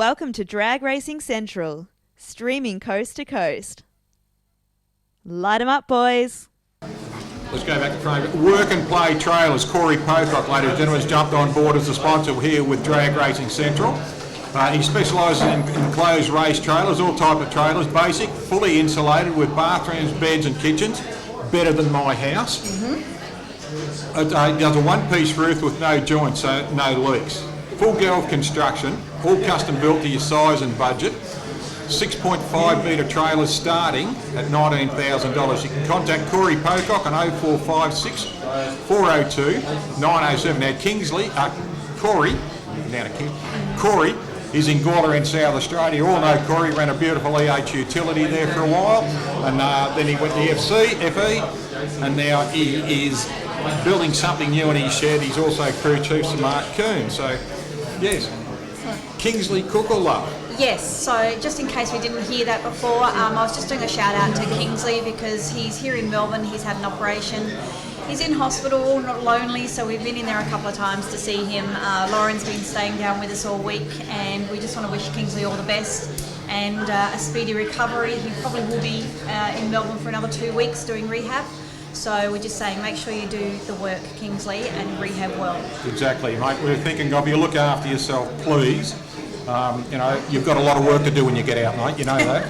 Welcome to Drag Racing Central, streaming coast to coast. Light 'em up, boys. Let's go back to frame. Work and Play Trailers. Corey Pocock, ladies and gentlemen, has jumped on board as a sponsor here with Drag Racing Central. He specialises in enclosed race trailers, all type of trailers, basic, fully insulated with bathrooms, beds and kitchens. Better than my house. It does a one-piece roof with no joints, so no leaks. Full Guelph construction, all custom built to your size and budget. 6.5 metre trailers starting at $19,000. You can contact Corey Pocock on 0456 402 907. Now Corey is in Gawler in South Australia. You all know Corey ran a beautiful EH utility there for a while, and then he went to FE, and now he is building something new in his shed. He's also crew chief to Mark Coon. So, yes, Kingsley Cookle. Yes, so just in case we didn't hear that before, I was just doing a shout out to Kingsley because he's here in Melbourne, he's had an operation. He's in hospital, not lonely, so we've been in there a couple of times to see him. Lauren's been staying down with us all week, and we just want to wish Kingsley all the best and a speedy recovery. He probably will be in Melbourne for another 2 weeks doing rehab. So we're just saying, make sure you do the work, Kingsley, and rehab well. Exactly, mate. We're thinking of you. Look after yourself, please. You've got a lot of work to do when you get out, mate. You know that.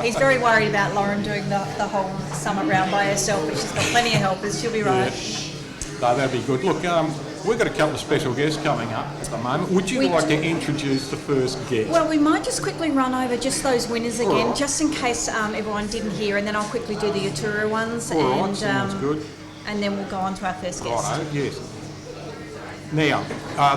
He's very worried about Lauren doing the whole summer round by herself, but she's got plenty of helpers. She'll be right. Yeah. No, that'd be good. Look, we've got a couple of special guests coming up at the moment. Would you like to introduce the first guest? Well, we might just quickly run over just those winners again, just in case everyone didn't hear, and then I'll quickly do the Yatura ones. All right, sounds good. And then we'll go on to our first guest. Righto, yes. Now,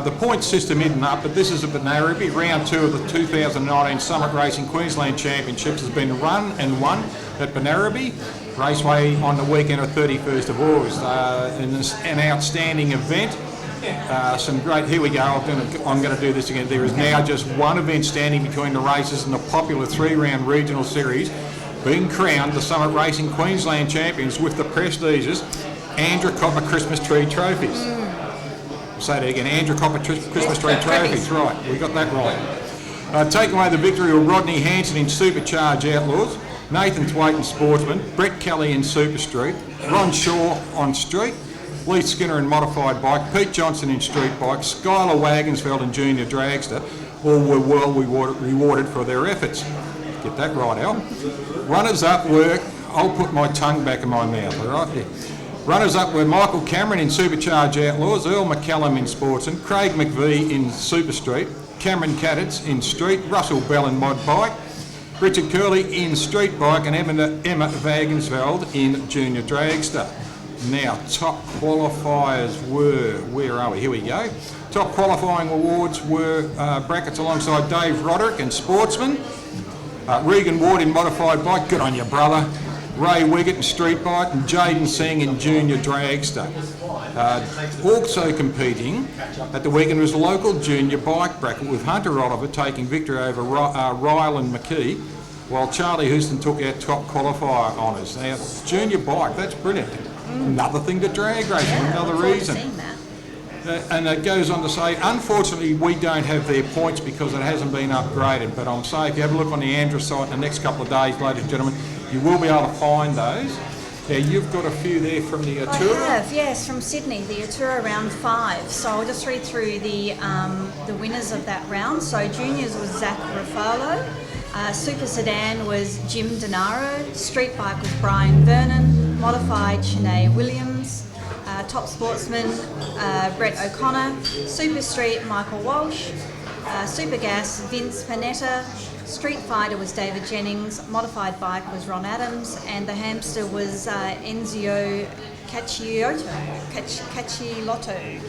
the point system isn't up, but this is at Banaraby. Round 2 of the 2019 Summit Racing Queensland Championships has been run and won at Banaraby Raceway on the weekend of 31st of August. An outstanding event. Some great, here we go, I'm going to do this again. There is now just one event standing between the races in the popular 3-round regional series, being crowned the Summit Racing Queensland Champions with the prestigious Andrew Copper Christmas Tree Trophies. Say that again, Andrew Copper Christmas Tree Trophies, right, we got that right. Taking away the victory of Rodney Hanson in Supercharge Outlaws, Nathan Thwaite in Sportsman, Brett Kelly in Super Street, Ron Shaw on Street, Lee Skinner in Modified Bike, Pete Johnson in Street Bike, Skylar Wagonsfeld in Junior Dragster, all were well rewarded for their efforts. Get that right, Al. Runners-up were, I'll put my tongue back in my mouth, all right? Yeah. Runners-up were Michael Cameron in Supercharge Outlaws, Earl McCallum in Sportsman, Craig McVie in Super Street, Cameron Cadditz in Street, Russell Bell in Mod Bike, Richard Curley in Street Bike, and Emma Wagensfeld in Junior Dragster. Now, top qualifiers were, where are we? Here we go. Top qualifying awards were brackets alongside Dave Roderick in Sportsman, Regan Ward in Modified Bike, good on you, brother. Ray Wiggett in Street Bike and Jaden Singh in Junior Dragster. Also competing at the weekend was a local junior bike bracket with Hunter Oliver taking victory over Ryland McKee, while Charlie Houston took our top qualifier honours. Now, junior bike, that's brilliant. Another thing to drag racing, another reason. And it goes on to say, unfortunately, we don't have their points because it hasn't been upgraded. But I'm saying if you have a look on the Andrew site in the next couple of days, ladies and gentlemen, you will be able to find those. Now, you've got a few there from the Yatura. I have, yes, from Sydney, the Yatura round 5. So I'll just read through the winners of that round. So juniors was Zach Ruffalo, Super Sedan was Jim Denaro, Street Bike was Brian Vernon, Modified Shanae Williams, Top Sportsman Brett O'Connor, Super Street Michael Walsh, Super Gas Vince Panetta, Street Fighter was David Jennings, Modified Bike was Ron Adams, and the Hamster was Enzio Cacciotto.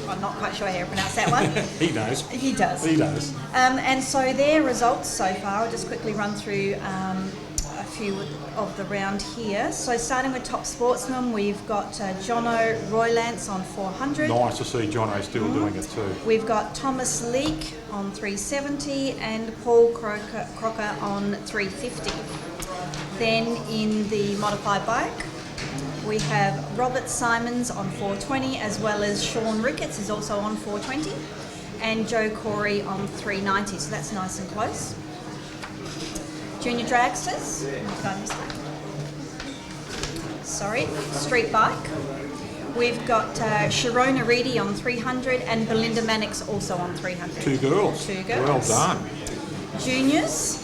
I'm not quite sure how to pronounce that one. He knows. He does. He does. And so their results so far, I'll just quickly run through a few of the round here. So starting with Top Sportsman, we've got Jono Roylance on 400. Nice to see Jono still doing it too. We've got Thomas Leake on 370 and Paul Crocker on 350. Then in the Modified Bike, we have Robert Simons on 420, as well as Sean Ricketts is also on 420. and Joe Corey on 390, so that's nice and close. Junior dragsters. Sorry, street bike. We've got Sharona Reedy on 300 and Belinda Mannix also on 300. Two girls. Well done. Juniors.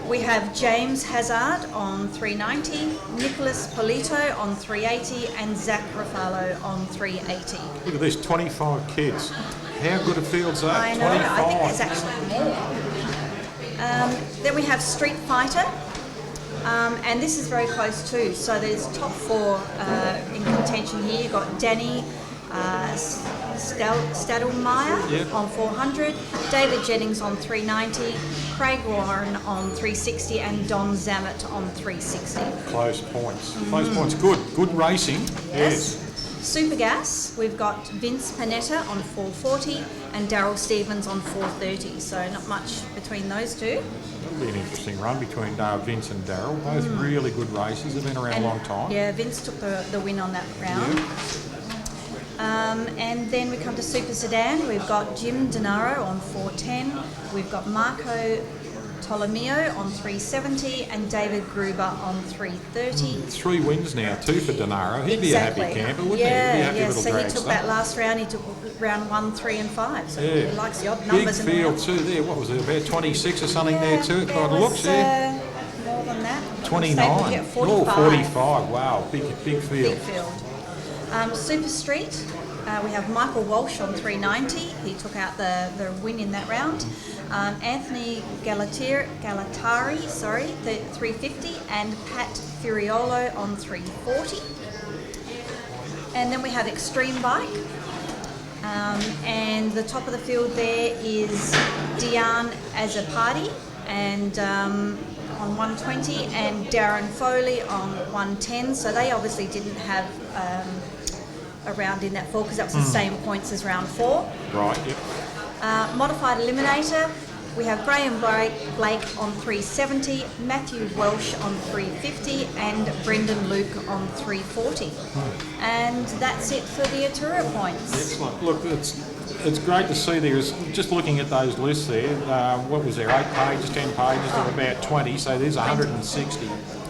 We have James Hazard on 390, Nicholas Polito on 380, and Zach Ruffalo on 380. Look at this, 25 kids. How good a field's that? I know, 25. I think there's actually more. Then we have Street Fighter, and this is very close too. So there's top four in contention here. You've got Danny Stadelmeyer on 400, David Jennings on 390, Craig Warren on 360, and Don Zammett on 360. Close points. Close points. Good racing. Yes. Super Gas, we've got Vince Panetta on 440 and Daryl Stevens on 430, so not much between those two. That'll be an interesting run between Vince and Daryl. Both really good races. They've been around a long time. Yeah, Vince took the win on that round. And then we come to Super Sedan. We've got Jim Denaro on 410. We've got Marco Tolomeo on 370 and David Gruber on 330. 3 wins now, 2 for Denaro. He'd be a happy camper, wouldn't he? He'd be a happy little so he dragster. took that last round. He took round 1, 3 and 5. So he likes the odd numbers. Big field too there. What was it, about 26 or something there too? By the looks there. More than that. 29. Yeah, 45. Oh, 45. Wow, big field. Big field. Super Street. We have Michael Walsh on 390. He took out the win in that round. Anthony Galatari, the 350, and Pat Furiolo on 340. And then we have Extreme Bike. And the top of the field there is Diane Azapati and on 120 and Darren Foley on 110. So they obviously didn't have a round in that 4 because that was the same points as round 4. Right, yep. Modified Eliminator, we have Graham Blake on 370, Matthew Welsh on 350 and Brendan Luke on 340. And that's it for the Atura points. Excellent. Look, it's great to see there's, just looking at those lists there, what was there, 8 pages, 10 pages of about 20, so there's 160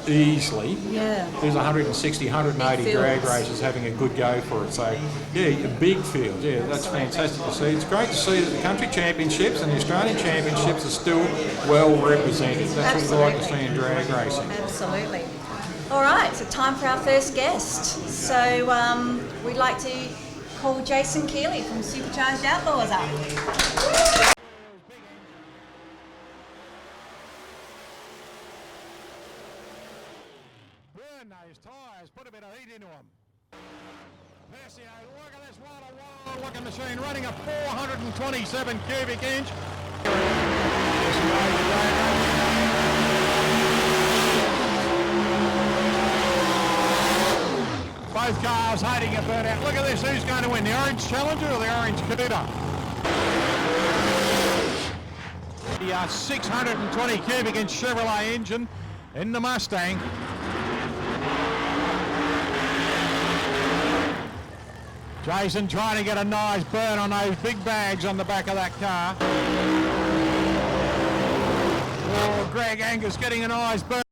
easily. Yeah. There's 160, 180 drag races having a good go for it. So, yeah, a big field. Yeah, that's fantastic to see. It's great to see that the country championships and the Australian championships are still well represented. That's what we like to see in drag racing. Absolutely. All right, so time for our first guest. So we'd like to call Jason Kiley from Supercharged Outlaws up. Those tyres, put a bit of heat into them. Persio, look at this wild looking machine running a 427 cubic inch. Both cars hiding a burnout. Look at this, who's going to win, the orange Challenger or the orange Cuda? The 620 cubic inch Chevrolet engine in the Mustang. Jason trying to get a nice burn on those big bags on the back of that car. Oh, Greg Angus getting a nice burn.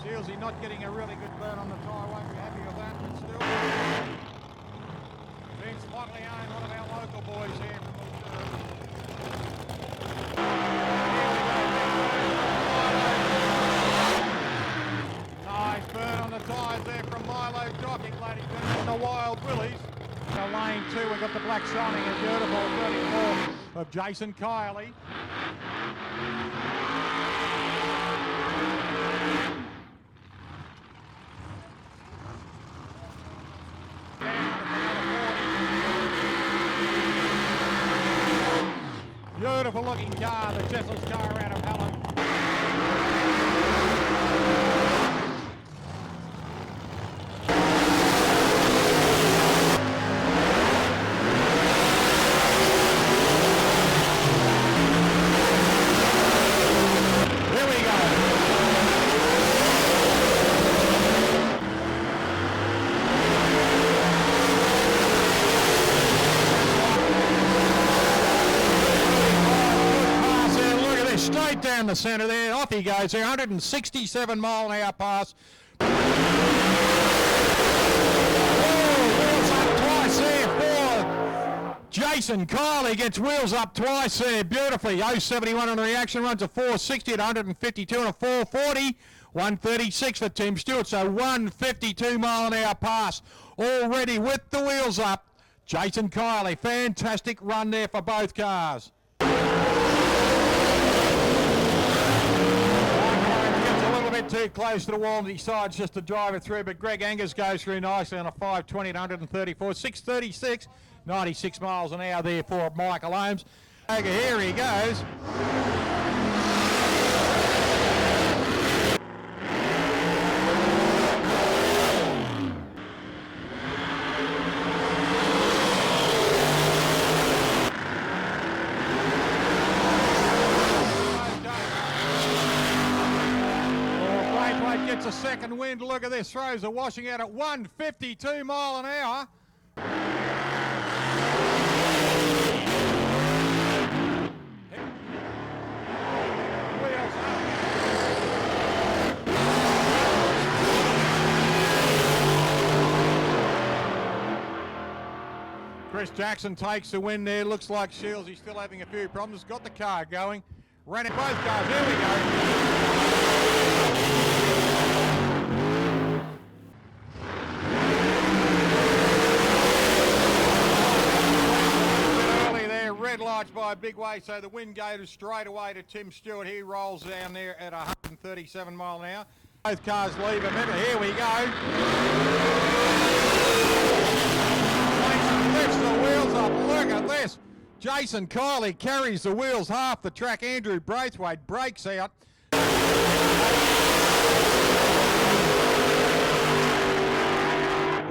Shieldsy not getting a really good burn on the tyre, won't be happy with that, but still. Vince Motley-Owen, one of our local boys here from Mildura. Nice burn on the tyres there from Milo Jockey, ladies and gentlemen, the Wild Willies. So lane 2, we've got the black shining, a beautiful 34 of Jason Kiley. Beautiful looking car, the Jessel's car out of Helen. down the centre there. Off he goes there. 167 mile an hour pass. Wheels up twice there for Jason Kiley. Gets wheels up twice there beautifully. 071 on the reaction. Runs a 460 at 152 and a 440. 136 for Tim Stewart. So 152 mile an hour pass already with the wheels up. Jason Kiley. Fantastic run there for both cars. Too close to the wall and he decides just to drive it through, but Greg Angus goes through nicely on a 520 at 134, 636, 96 miles an hour there for Michael Holmes. Here he goes. Gets a second wind. Look at this. Throws a washing out at 152 mile an hour. Chris Jackson takes the win there. Looks like Shields, he's still having a few problems. Got the car going. Ran it both cars. Here we go. Red lights by a big way, so the wind goes straight away to Tim Stewart. He rolls down there at 137 mile an hour. Both cars leave a minute. Here we go. Jason lifts the wheels up. Look at this. Jason Kiley carries the wheels half the track. Andrew Braithwaite breaks out.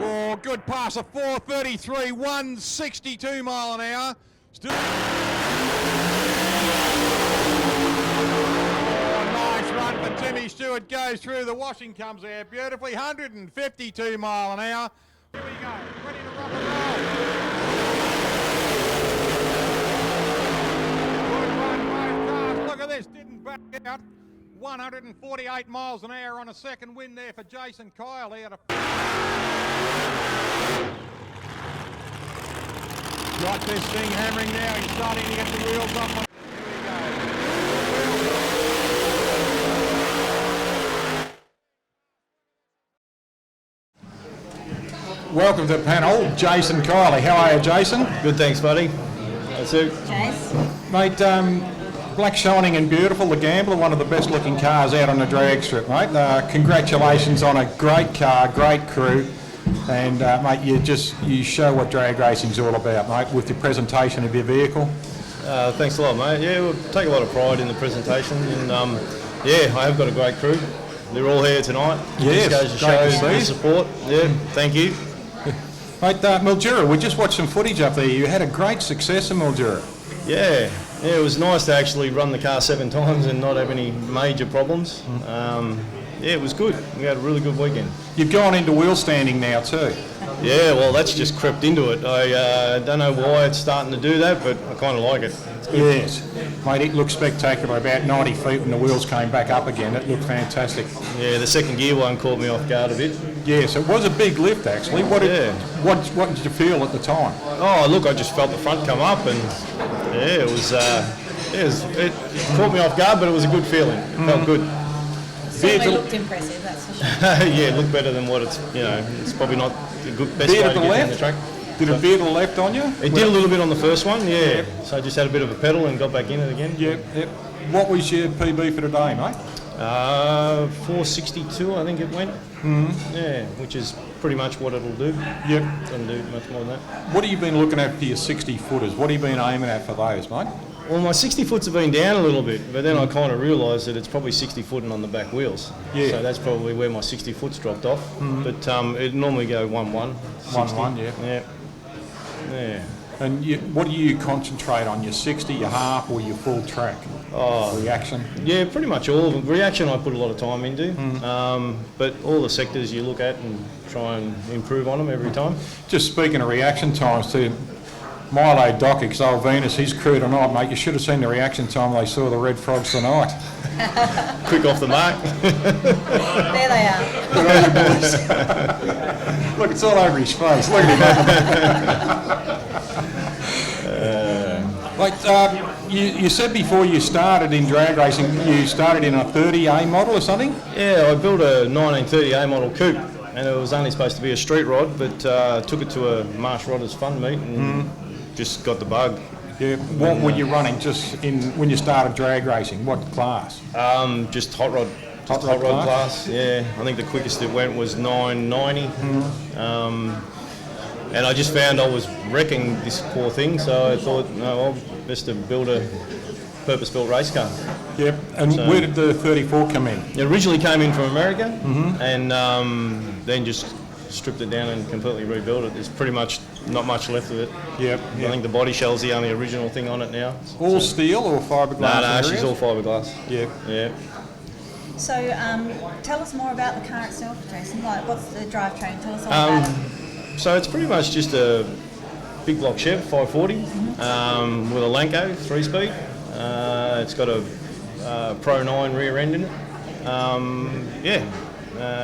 Oh, good pass. A 433, 162 mile an hour. Still. Oh, nice run for Timmy Stewart. Goes through. The washing comes out beautifully. 152 mile an hour. Here we go. Ready to rock and roll. Good run, both cars. Look at this. Didn't back out. 148 miles an hour on a second win there for Jason Kiley. Got this thing hammering now. He's starting to get the wheels up. Here we go. Welcome to the panel, Jason Kiley. How are you, Jason? Good, thanks, buddy. That's it. Jace. Mate, black, shining and beautiful, the Gambler, one of the best looking cars out on the drag strip, mate. Congratulations on a great car, great crew. And mate, you show what drag racing's all about, mate, with your presentation of your vehicle. Thanks a lot, mate. Yeah, we'll take a lot of pride in the presentation, and yeah, I have got a great crew. They're all here tonight. Yes, just goes to great show to the see. support. Yeah, thank you. Mate, Mildura, we just watched some footage up there. You had a great success in Mildura. Yeah, it was nice to actually run the car 7 times and not have any major problems. Yeah, it was good. We had a really good weekend. You've gone into wheel standing now too. Yeah, well, that's just crept into it. I don't know why it's starting to do that, but I kind of like it. It's good. Yes. Mate, it looked spectacular. About 90 feet when the wheels came back up again. It looked fantastic. Yeah, the second gear one caught me off guard a bit. Yes, it was a big lift actually. What did you feel at the time? Oh, look, I just felt the front come up, and yeah, it caught me off guard, but it was a good feeling. It felt good. Certainly looked impressive, that's for sure. Yeah, it looked better than what it's, it's probably not the best Veer way to to the get left? down the track. Did it veer to the left on you? It did a little bit on the first one, yeah. So I just had a bit of a pedal and got back in it again. Yep. What was your PB for today, mate? 462, I think it went. Yeah, which is pretty much what it'll do. Yep. Doesn't do much more than that. What have you been looking at for your 60 footers? What have you been aiming at for those, mate? Well, my 60 foots have been down a little bit, but then I kind of realised that it's probably 60 footing on the back wheels. Yeah. So that's probably where my 60 foot's dropped off. But it'd normally go 1-1. 1-1, yeah. Yeah. Yeah. And what do you concentrate on, your 60, your half or your full track? Reaction? Yeah, pretty much all of them. Reaction I put a lot of time into, but all the sectors you look at and try and improve on them every time. Just speaking of reaction times too, Milo Dockix, old Venus, his crew tonight, mate. You should have seen the reaction time they saw the Red Frogs tonight. Quick off the mark. There they are. Look, it's all over his face. Look at him. You said before you started in drag racing, you started in a 30A model or something? Yeah, I built a 1930A model coupe, and it was only supposed to be a street rod, but took it to a Marsh Rodders fun meet and just got the bug. Yeah. What were you running just when you started drag racing? What class? Just hot rod. Hot rod class. Yeah. I think the quickest it went was 990. And I just found I was wrecking this poor thing, so I thought, no, I'll best to build a purpose-built race car. Yep. And so, where did the 34 come in? It originally came in from America, and then just stripped it down and completely rebuilt it. There's pretty much not much left of it. Yep. I think the body shell's the only original thing on it now. All steel or fiberglass? No, she's all fiberglass. Yep. Yeah. So tell us more about the car itself, Jason. Like, what's the drivetrain? Tell us all about it. So it's pretty much just a big block Chev 540 with a Lanco 3-speed. It's got a Pro 9 rear end in it.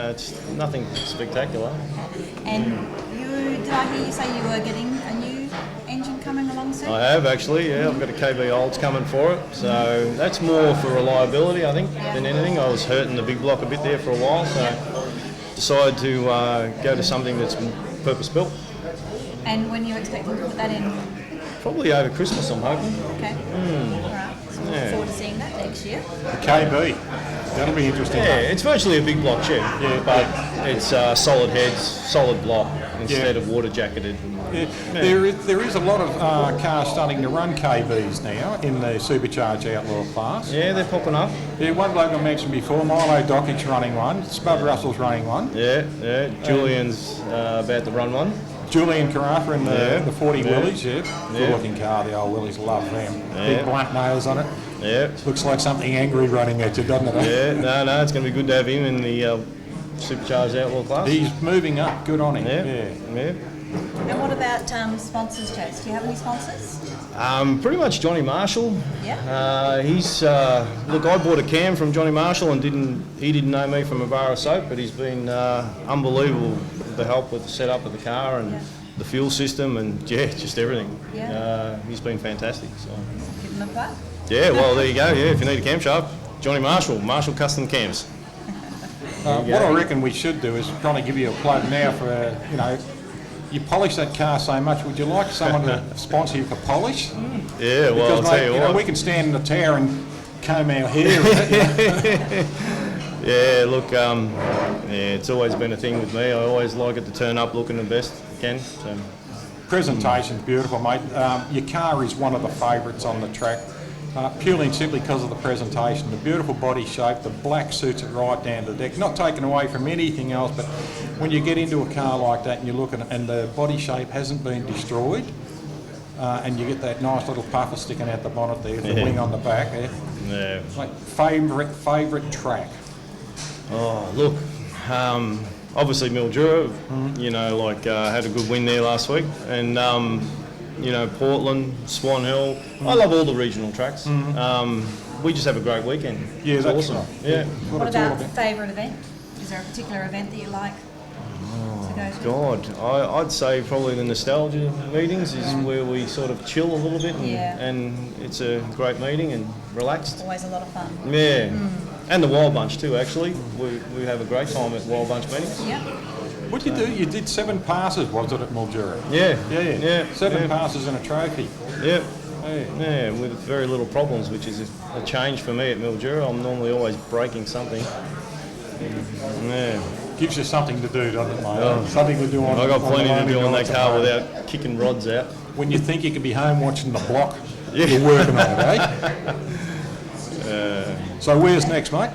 It's nothing spectacular. And did I hear you say you were getting a new engine coming along soon? I have actually, yeah. I've got a KB Olds coming for it. So that's more for reliability, I think, than anything. I was hurting the big block a bit there for a while, so decided to go to something that's purpose-built. And when are you expecting to put that in? Probably over Christmas, I'm hoping. Okay. All right. So we look forward to seeing that next year. The KB. That'll be interesting. Yeah, it's virtually a big block Chev, but it's solid heads, solid block instead of water jacketed. Yeah. There is a lot of cars starting to run KBs now in the supercharged outlaw class. Yeah, they're popping up. Yeah, one bloke I mentioned before, Milo Dockix running one, Spud Russell's running one. Yeah. Julian's about to run one. Julian Carafa in the 40 Yeah. Willies, good looking car, the old Willies, love them. Big blunt nails on it. Yeah. Looks like something angry running at you, doesn't it? Yeah, no, it's going to be good to have him in the supercharged outlaw class. He's moving up, good on him. Yeah. And what about sponsors, Jase? Do you have any sponsors? Pretty much Johnny Marshall. Yeah. He's look, I bought a cam from Johnny Marshall and he didn't know me from a bar of soap, but he's been unbelievable with the help with the setup of the car and the fuel system and just everything. Yeah. He's been fantastic. So. Give them a plug. Yeah, well there you go. Yeah, if you need a camshaft, Johnny Marshall Custom Cams. What I reckon we should do is kind of give you a plug now for you polish that car so much. Would you like someone to sponsor you for polish? Yeah, well, because, I'll tell you what. We can stand in the tower and comb our hair. Yeah, look, it's always been a thing with me. I always like it to turn up looking the best I can. So. Presentation's beautiful, mate. Your car is one of the favourites on the track, purely and simply because of the presentation. The beautiful body shape, the black suits it right down to the deck. Not taken away from anything else, but when you get into a car like that and you look at it and the body shape hasn't been destroyed, and you get that nice little puffer sticking out the bonnet there, the wing on the back there. Yeah. Like favourite track? Oh, look, obviously Mildura, had a good win there last week. And, Portland, Swan Hill. I love all the regional tracks. We just have a great weekend. Yeah, it's that's awesome. right. Yeah. What about favourite event? Is there a particular event that you like to go to? God, I'd say probably the nostalgia meetings is where we sort of chill a little bit and it's a great meeting and relaxed. Always a lot of fun. Yeah. And the Wild Bunch too, actually. We have a great time at Wild Bunch meetings. Yeah. What did you do? You did 7 passes, was it, at Mildura? Yeah. 7 passes and a trophy. Yeah. Yeah, with very little problems, which is a change for me at Mildura. I'm normally always breaking something. Yeah. Gives you something to do, doesn't it, mate? Something to do on. I got plenty to do on that car home. without kicking rods out. When you think you could be home watching the block, you're working on it, eh? So where's next, mate?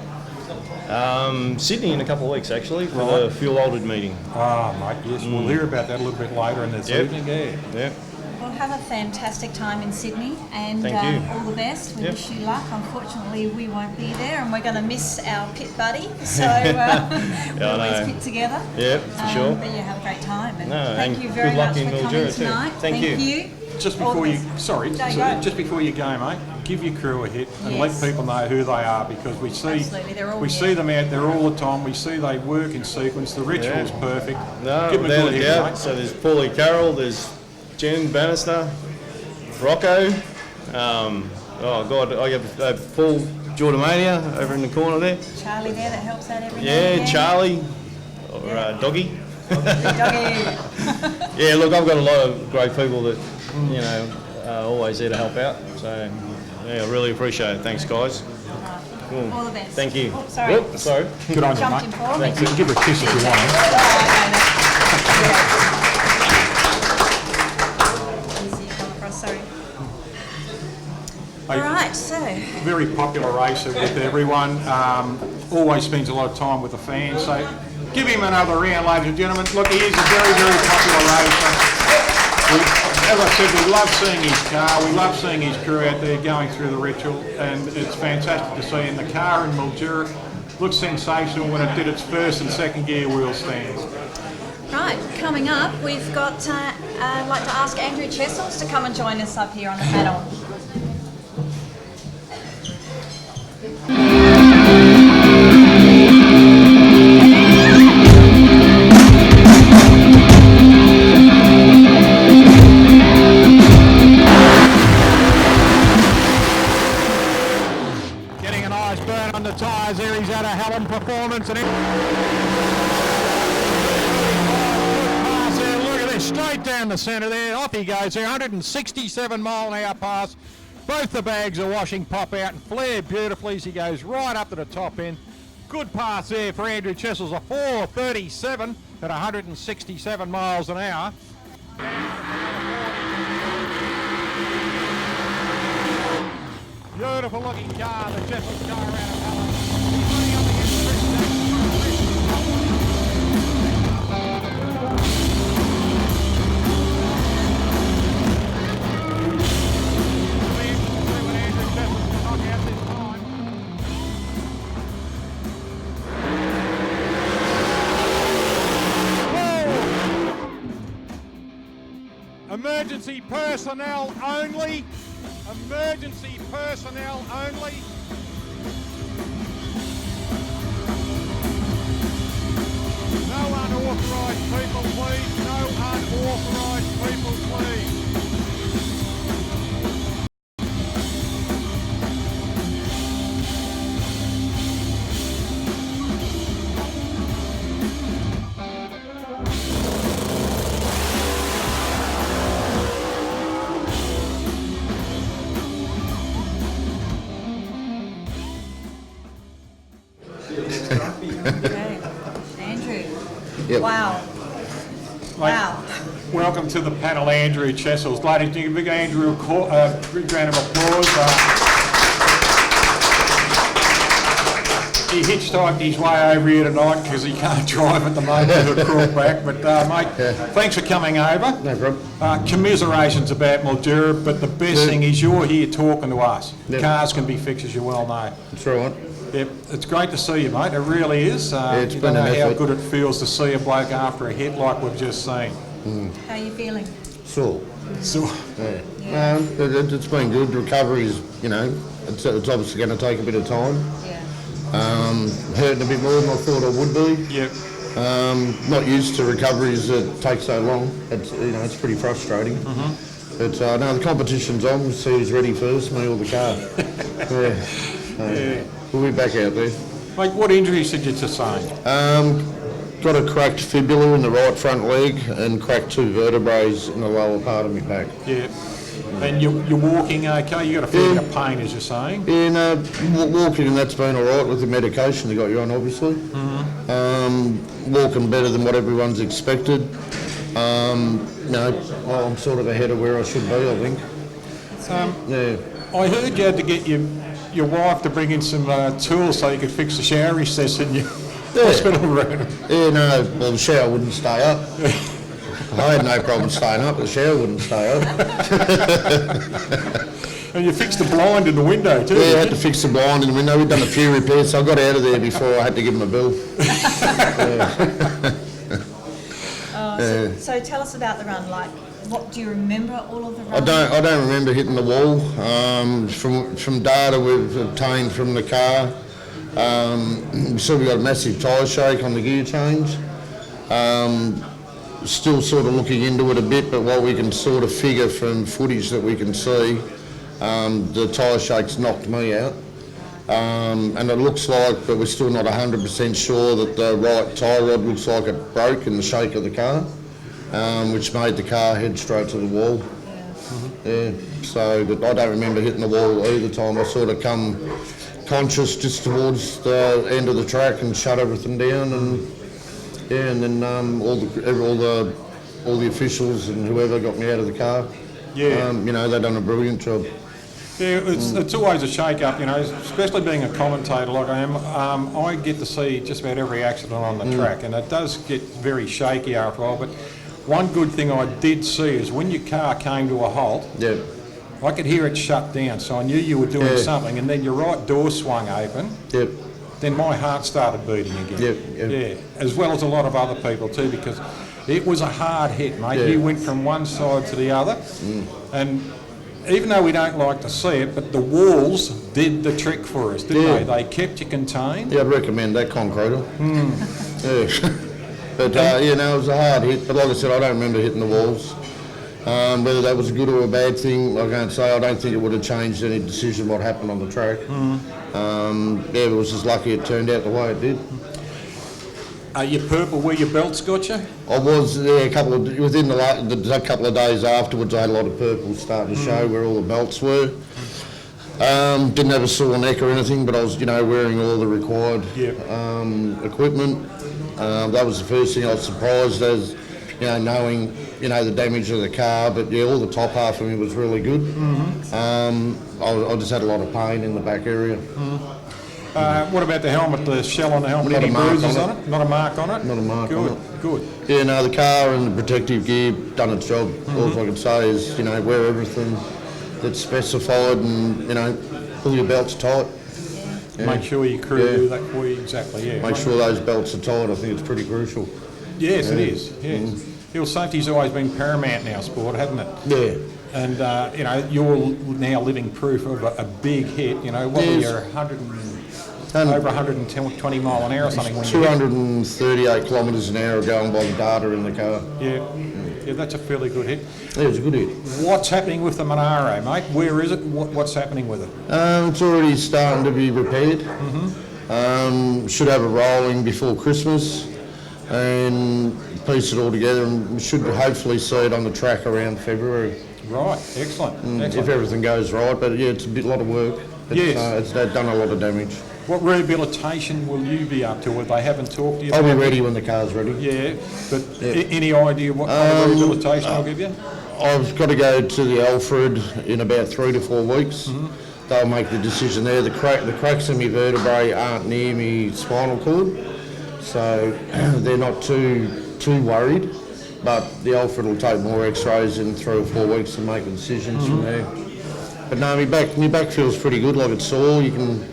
Sydney in a couple of weeks, actually, for the fuel altered meeting. Mate, yes. We'll hear about that a little bit later in this evening. Yeah. Well, have a fantastic time in Sydney and Thank you. all the best. We wish you luck. Unfortunately, we won't be there and we're going to miss our pit buddy. So we always pit together. Yeah, for sure. But you have a great time. And No, thank and you very good luck much in for Mildura coming too. tonight. Thank you. just All before the you, best. sorry, No, so go. just before you go, mate, give your crew a hit and Yes. let people know who they are, because we see Absolutely, they're all we here. see them out there all the time. We see they work in sequence. The ritual's perfect. No, Give them a without good a hit, doubt. mate. So there's Paulie Carroll, there's Jen Bannister, Rocco. Oh God, I have Paul Jordamania over in the corner there. Charlie there that helps out every now Yeah, and again. Charlie, or Doggy. Doggy. Yeah, look, I've got a lot of great people that, you know, are always there to help out. So, yeah, I really appreciate it. Thanks, guys. Cool. All the best. Thank you. Oh, sorry. Whoop, sorry. Good on you, Jumped mate. in for me. Thanks. You can give her a kiss if you want. Easy to come across, sorry. Hey, All right, so Very popular racer with everyone. Always spends a lot of time with the fans. So give him another round, ladies and gentlemen. Look, he is a very, very popular racer. As I said, we love seeing his car. We love seeing his crew out there going through the ritual, and it's fantastic to see. And the car in Mildura looked sensational when it did its first and second gear wheel stands. right, coming up, we've got. I'd like to ask Andrew Chessels to come and join us up here on the panel. Getting a nice burn on the tyres there. He's had a hell of a performance. And pass there. Look at this, straight down the centre there. Off he goes there, 167 mile an hour pass. Both the bags are washing pop out and flare beautifully as he goes right up to the top end. Good pass there for Andrew Chessels, a 4:37 at 167 miles an hour. Beautiful looking car, the Chessels car around of colour. He's running up against Emergency personnel only. Emergency personnel only. No unauthorised people, please. No unauthorised people, please. Okay, Andrew. Yep. Wow. Wow. Welcome to the panel, Andrew Chessels. Ladies, give a big Andrew big round of applause. He hitchhiked his way over here tonight because he can't drive at the moment to crawl back. But mate, thanks for coming over. No problem. Commiserations about Mildura, but the best thing is you're here talking to us. Yep. Cars can be fixed, as you well know. That's right. Yep, it's great to see you, mate. It really is. It's you been don't know an how effort. good it feels to see a bloke after a hit like we've just seen. How are you feeling? Sure. So, Yeah. Yeah. It's been good. Recovery is, you know, it's obviously going to take a bit of time. Yeah. Hurting a bit more than I thought I would be. yep. Not used to recoveries that take so long. It's, you know, it's pretty frustrating. But no, the competition's on. We'll see who's ready first, me or the car. Yeah. We'll be back out there. Mate, what injuries did you sustain? Got a cracked fibula in the right front leg and cracked 2 vertebrae in the lower part of my back. Yeah. And you're walking okay? You got a fair bit of pain, as you're saying? Yeah, no, walking and that's been all right with the medication they got you on, obviously. Walking better than what everyone's expected. No, I'm sort of ahead of where I should be, I think. Yeah. I heard you had to get your wife to bring in some tools so you could fix the shower recess in your hospital room. Yeah, no, well, the shower wouldn't stay up. I had no problem staying up, the shower wouldn't stay up. And you fixed the blind in the window too. Yeah, I didn't had you? to fix the blind in the window. We'd done a few repairs, so I got out of there before I had to give them a bill. So tell us about the run. Like, what do you remember all of the I runs? I don't remember hitting the wall. From data we've obtained from the car, we saw we got a massive tyre shake on the gear change. Still sort of looking into it a bit, but what we can sort of figure from footage that we can see, the tyre shakes knocked me out. And it looks like, but we're still not 100% sure that the right tyre rod looks like it broke in the shake of the car, which made the car head straight to the wall. Yeah, so but I don't remember hitting the wall either time. I sort of come conscious just towards the end of the track and shut everything down, and then all the officials and whoever got me out of the car. Yeah. They've done a brilliant job. Yeah, it's always a shake-up, especially being a commentator like I am. I get to see just about every accident on the track, and it does get very shaky after a while. But one good thing I did see is when your car came to a halt, I could hear it shut down, so I knew you were doing something, and then your right door swung open. Then my heart started beating again. Yeah, as well as a lot of other people too, because it was a hard hit, mate. You went from one side to the other, and even though we don't like to see it, but the walls did the trick for us, didn't they? They kept you contained. Yeah, I'd recommend that concreter. But it was a hard hit. But like I said, I don't remember hitting the walls. Whether that was a good or a bad thing, I can't say. I don't think it would have changed any decision what happened on the track. It was just lucky it turned out the way it did. Are you purple where your belts got you? I was there within the couple of days afterwards. I had a lot of purple starting to show where all the belts were. Didn't have a sore neck or anything, but I was, wearing all the required equipment. That was the first thing I was surprised as, knowing, the damage of the car. But all the top half of me was really good. I just had a lot of pain in the back area. What about the helmet, the shell on the helmet? Not Any a mark bruises on on it? Not a mark on it? Not a mark on it. Good. Yeah, no, the car and the protective gear done its job. All I can say is, wear everything that's specified and, pull your belts tight. Make sure your crew do that for you, exactly, Make sure those belts are tight. I think it's pretty crucial. Yes, it is, yes. Hill safety's always been paramount in our sport, hasn't it? Yeah. And, you're now living proof of a big hit, what were you, over 120 mile an hour or something? 238 kilometres an hour going by the data in the car. Yeah, that's a fairly good hit. Yeah, it was a good hit. What's happening with the Monaro, mate? Where is it? What's happening with it? It's already starting to be repaired. Should have a rolling before Christmas and piece it all together, and we should hopefully see it on the track around February. Right, excellent. If everything goes right, but it's a lot of work. It's done a lot of damage. What rehabilitation will you be up to? They haven't talked to you? I'll be ready when the car's ready. Yeah, but any idea what kind of rehabilitation I'll give you? I've got to go to the Alfred in about 3 to 4 weeks. They'll make the decision there. The cracks in my vertebrae aren't near my spinal cord, so they're not too worried. But the Alfred will take more X-rays in 3 or 4 weeks and make the decisions from there. But no, my back feels pretty good. Like it's sore. You can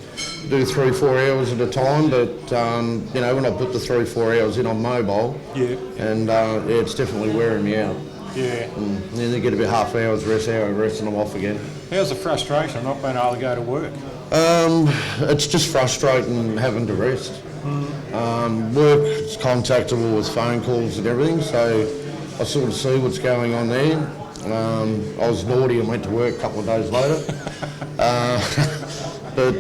do 3-4 hours at a time, but when I put the 3-4 hours in, I'm mobile. And it's definitely wearing me out. And then they get about half an hour's rest, and I'm off again. How's the frustration of not being able to go to work? It's just frustrating having to rest. Work is contactable with phone calls and everything, so I sort of see what's going on there. I was naughty and went to work a couple of days later. But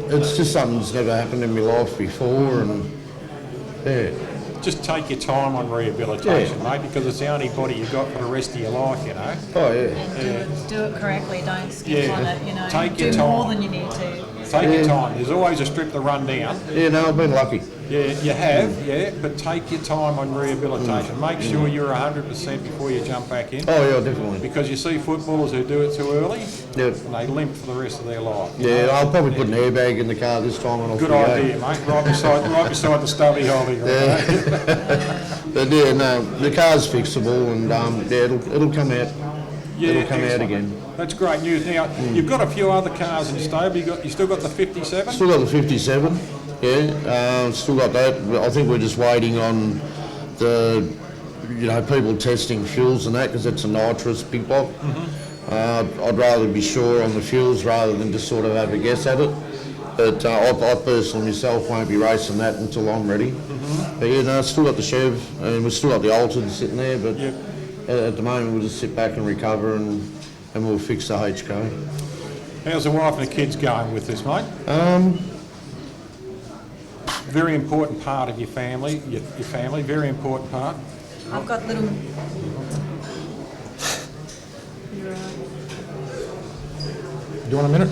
it's just something that's never happened in my life before, and Just take your time on rehabilitation, mate, because it's the only body you've got for the rest of your life, Oh yeah. And do it correctly, don't skip on it, Take your do time. more than you need to. Take your time. There's always a strip to run down. Yeah, no, I've been lucky. Yeah, you have, but take your time on rehabilitation. Make sure you're 100% before you jump back in. Oh yeah, definitely. Because you see footballers who do it too early, Yep. and they limp for the rest of their life. Yeah, I'll probably put an airbag in the car this time and I'll Good idea, mate. Right beside the stubby holder. But yeah, no, the car's fixable and it'll come out. It'll come out again. That's great news. Now, you've got a few other cars in stable. You still got the 57? Still got the 57, yeah. Still got that. I think we're just waiting on the you know, people testing fuels and that, because it's a nitrous big block. I'd rather be sure on the fuels rather than just sort of have a guess at it. But I personally myself won't be racing that until I'm ready. But yeah, no, still got the Chev, and we've still got the Altered sitting there, but at the moment we'll just sit back and recover, and we'll fix the HK. How's the wife and the kids going with this, mate? Very important part of your family, your family, very important part. I've got little. Do you want a minute?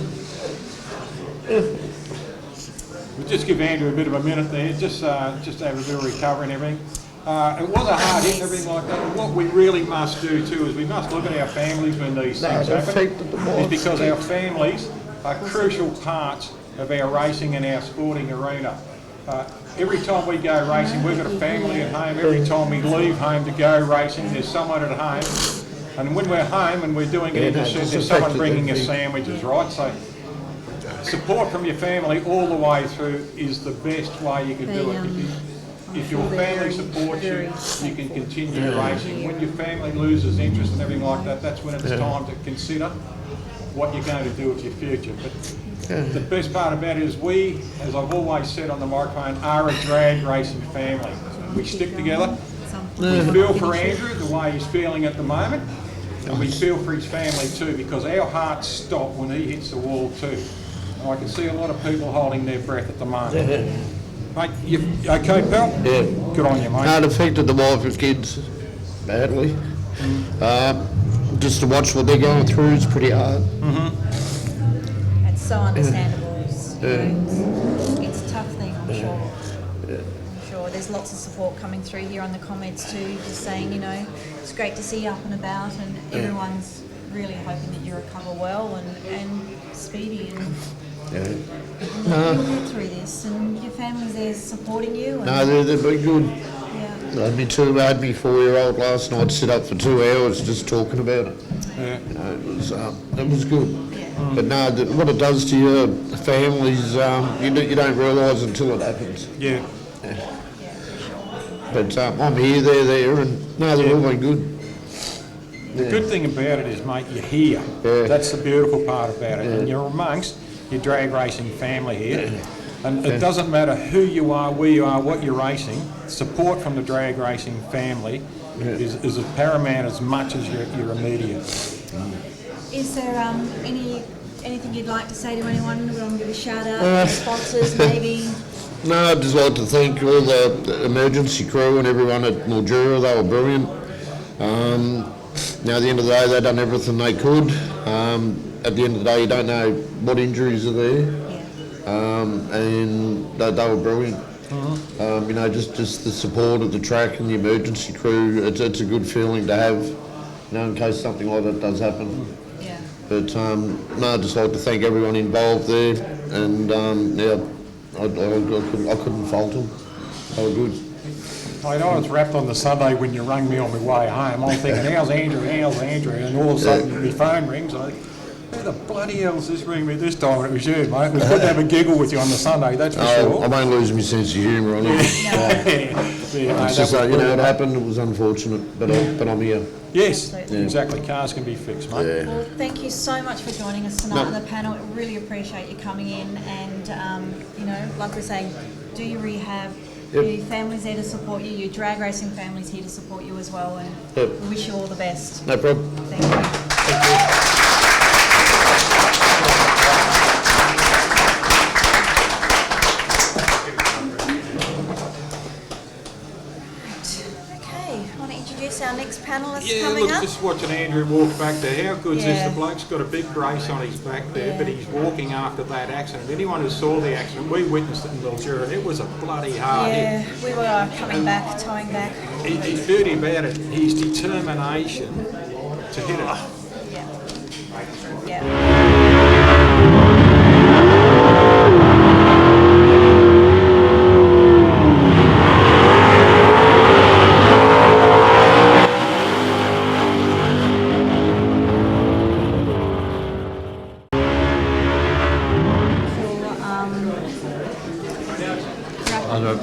We'll just give Andrew a bit of a minute there, just to have a bit of recovery and everything. It was a hard hit and everything like that. And what we really must do too is we must look at our families when these things happen. It's because our families are crucial parts of our racing and our sporting arena. Every time we go racing, we've got a family at home. Every time we leave home to go racing, there's someone at home. And when we're home and we're doing it in the shed, there's someone bringing us sandwiches, right? So support from your family all the way through is the best way you can do it. If your family supports you, you can continue racing. When your family loses interest and everything like that, that's when it's time to consider what you're going to do with your future. But the best part about it is we, as I've always said on the microphone, are a drag racing family. We stick together. We feel for Andrew the way he's feeling at the moment, and we feel for his family too, because our hearts stop when he hits the wall too. And I can see a lot of people holding their breath at the moment. Mate, you okay, pal? Yeah. Good on you, mate. No, it affected the wife and kids badly. Just to watch what they're going through is pretty hard. It's so understandable. It's a tough thing, I'm sure. I'm sure. There's lots of support coming through here on the comments too, just saying, you know, it's great to see you up and about, and everyone's really hoping that you recover well and speedy, and you'll get through this, and your family's there supporting you. And No, they've been good. I had me 4-year-old last night sit up for 2 hours just talking about it. You know, it was good. But no, what it does to your families, you don't realise until it happens. But I'm here, they're there, and no, they've all been good. The good thing about it is, mate, you're here. That's the beautiful part about it. And you're amongst your drag racing family here. And it doesn't matter who you are, where you are, what you're racing, support from the drag racing family is as paramount as much as your immediate. is there anything you'd like to say to anyone? We want to give a shout out to sponsors, maybe? No, I'd just like to thank all the emergency crew and everyone at Mildura. They were brilliant. Now, at the end of the day, they've done everything they could. At the end of the day, you don't know what injuries are there. And they were brilliant. You know, just the support of the track and the emergency crew, it's a good feeling to have, you know, in case something like that does happen. Yeah. But no, I'd just like to thank everyone involved there, and I couldn't fault them. They were good. I know I was wrapped on the Sunday when you rang me on my way home. I'm thinking, how's Andrew? And all of a sudden my phone rings. I think, who the bloody hell's this ringing me this time? And it was you, mate. It was good to have a giggle with you on the Sunday, that's for sure. I won't lose my sense of humour on it. It's just you know, it happened, it was unfortunate, but I'm here. Yes, Absolutely. exactly. Cars can be fixed, mate. Yeah. Well, thank you so much for joining us tonight on the panel. We really appreciate you coming in, and you know, like we're saying, do your rehab. Yep. Your family's there to support you. Your drag racing family's here to support you as well, and Yep. we wish you all the best. No problem. Thank you. Okay, I want to introduce our next panellist coming up. Just watching Andrew walk back there. How good's this? The bloke's got a big brace on his back there, but he's walking after that accident. Anyone who saw the accident, we witnessed it in Mildura, and it was a bloody hard hit. We were coming back, towing back. His beauty about it, his determination to hit it. Yeah.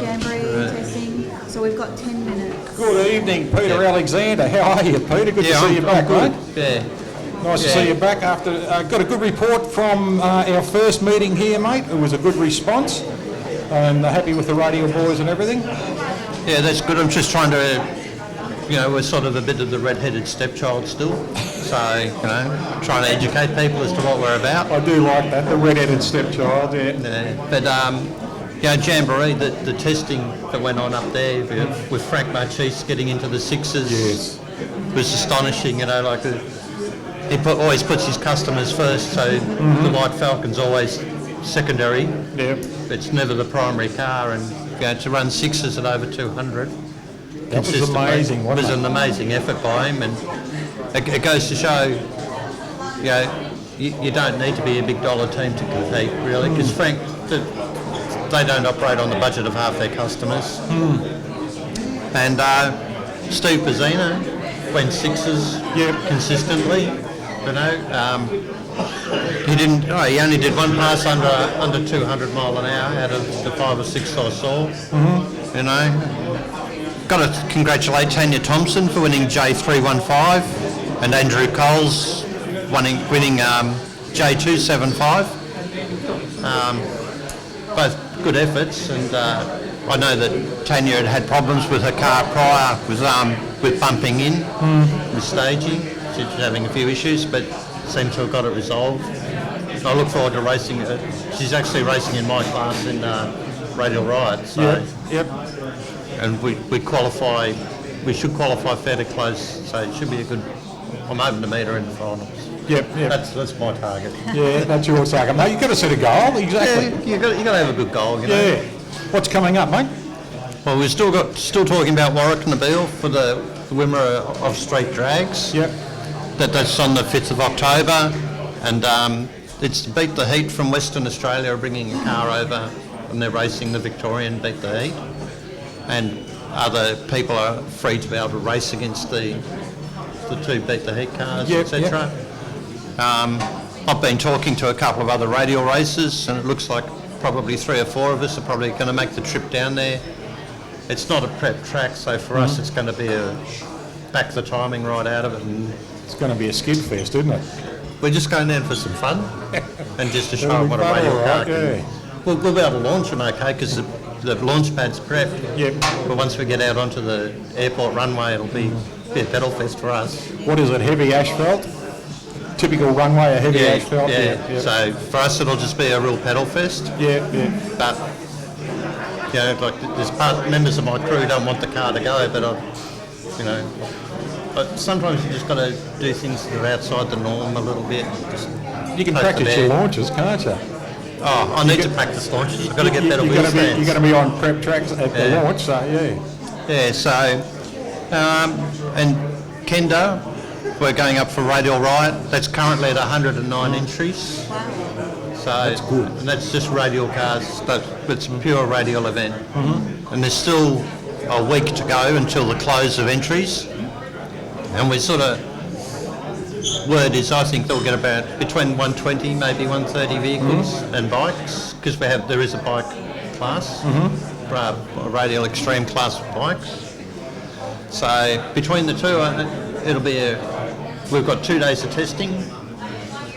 Jamboree testing. So we've got 10 minutes. Good evening, Peter Alexander. How are you, Peter? Good to see you back, good. mate. Yeah. Nice to see you back after. Got a good report from our first meeting here, mate. It was a good response, and happy with the Radial boys and everything. Yeah, that's good. I'm just trying to, we're sort of a bit of the red-headed stepchild still. So, trying to educate people as to what we're about. I do like that, the red-headed stepchild. Yeah. But Jamboree, the testing that went on up there with Frank Marchese getting into the sixes was astonishing. He always puts his customers first, so the White Falcon's always secondary. Yeah. It's never the primary car, and to run sixes at over 200. That was amazing, wasn't It was it? an amazing effort by him, and it goes to show, you don't need to be a big dollar team to compete, really, because Frank, they don't operate on the budget of half their customers. And Steve Pizzino went sixes consistently. He only did one pass under 200 mile an hour out of the 5 or 6 I saw. Got to congratulate Tanya Thompson for winning J315 and Andrew Coles winning J275. Both good efforts, and I know that Tanya had problems with her car prior with bumping in, with staging. She was having a few issues, but seemed to have got it resolved. I look forward to racing. She's actually racing in my class in Radial Ride. So, and we qualify. We should qualify fairly close, so it should be a good. I'm hoping to meet her in the finals. That's my target. Yeah, that's your target, mate. You've got to set a goal, exactly. Yeah, you got to have a good goal. Yeah. What's coming up, mate? Well, we're still talking about Warwick Nabil for the winner of straight drags. Yep. That's on the 5th of October, and it's Beat the Heat from Western Australia, bringing a car over, and they're racing the Victorian Beat the Heat, and other people are free to be able to race against the two Beat the Heat cars, etc. I've been talking to a couple of other Radial races, and it looks like probably 3 or 4 of us are probably going to make the trip down there. It's not a prep track, so for us it's going to be back the timing right out of it. And it's going to be a skid fest, isn't it? We're just going down for some fun and just to show them what a Radial car can. We'll be able to launch them okay, because the launch pad's prepped. Yep. But once we get out onto the airport runway, it'll be a pedal fest for us. What is it, heavy asphalt? Typical runway, a heavy asphalt? Yeah. So for us it'll just be a real pedal fest. But there's members of my crew don't want the car to go, but sometimes you just got to do things that are outside the norm a little bit. You can practice your launches, can't you? Oh, I need to practice launches. I've got to get better wheel stands. You're going to be on prep tracks at the launch, so Yeah, so, and Kenda, we're going up for Radial Riot. That's currently at 109 entries. So that's good. And that's just Radial cars. It's a pure Radial event. And there's still a week to go until the close of entries. And we word is I think they'll get about between 120, maybe 130 vehicles and bikes, because there is a bike class, a Radial Extreme class of bikes. So between the two, we've got 2 days of testing.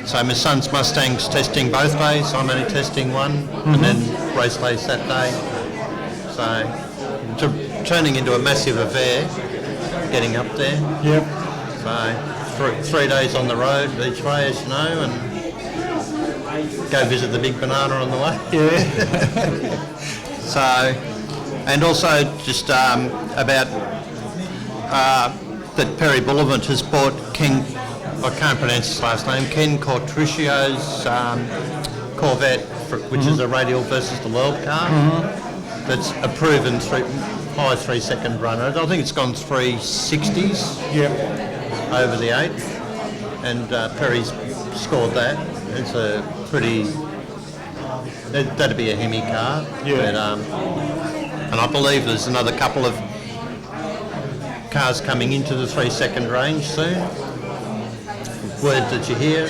So my son's Mustang's testing both days, I'm only testing one, and then race day Saturday. So turning into a massive affair, getting up there. Yep. So 3 days on the road each way, as you know, and go visit the big banana on the way. Yeah. So, and also just about that Perry Bullivant has bought Ken, I can't pronounce his last name, Ken Cortricio's Corvette, which is a Radial versus the World car. That's a proven high 3-second runner. I think it's gone 360s over the 8th, and Perry's scored that. It's a pretty, that'd be a Hemi car. But, and I believe there's another couple of cars coming into the 3-second range soon. Word that you hear,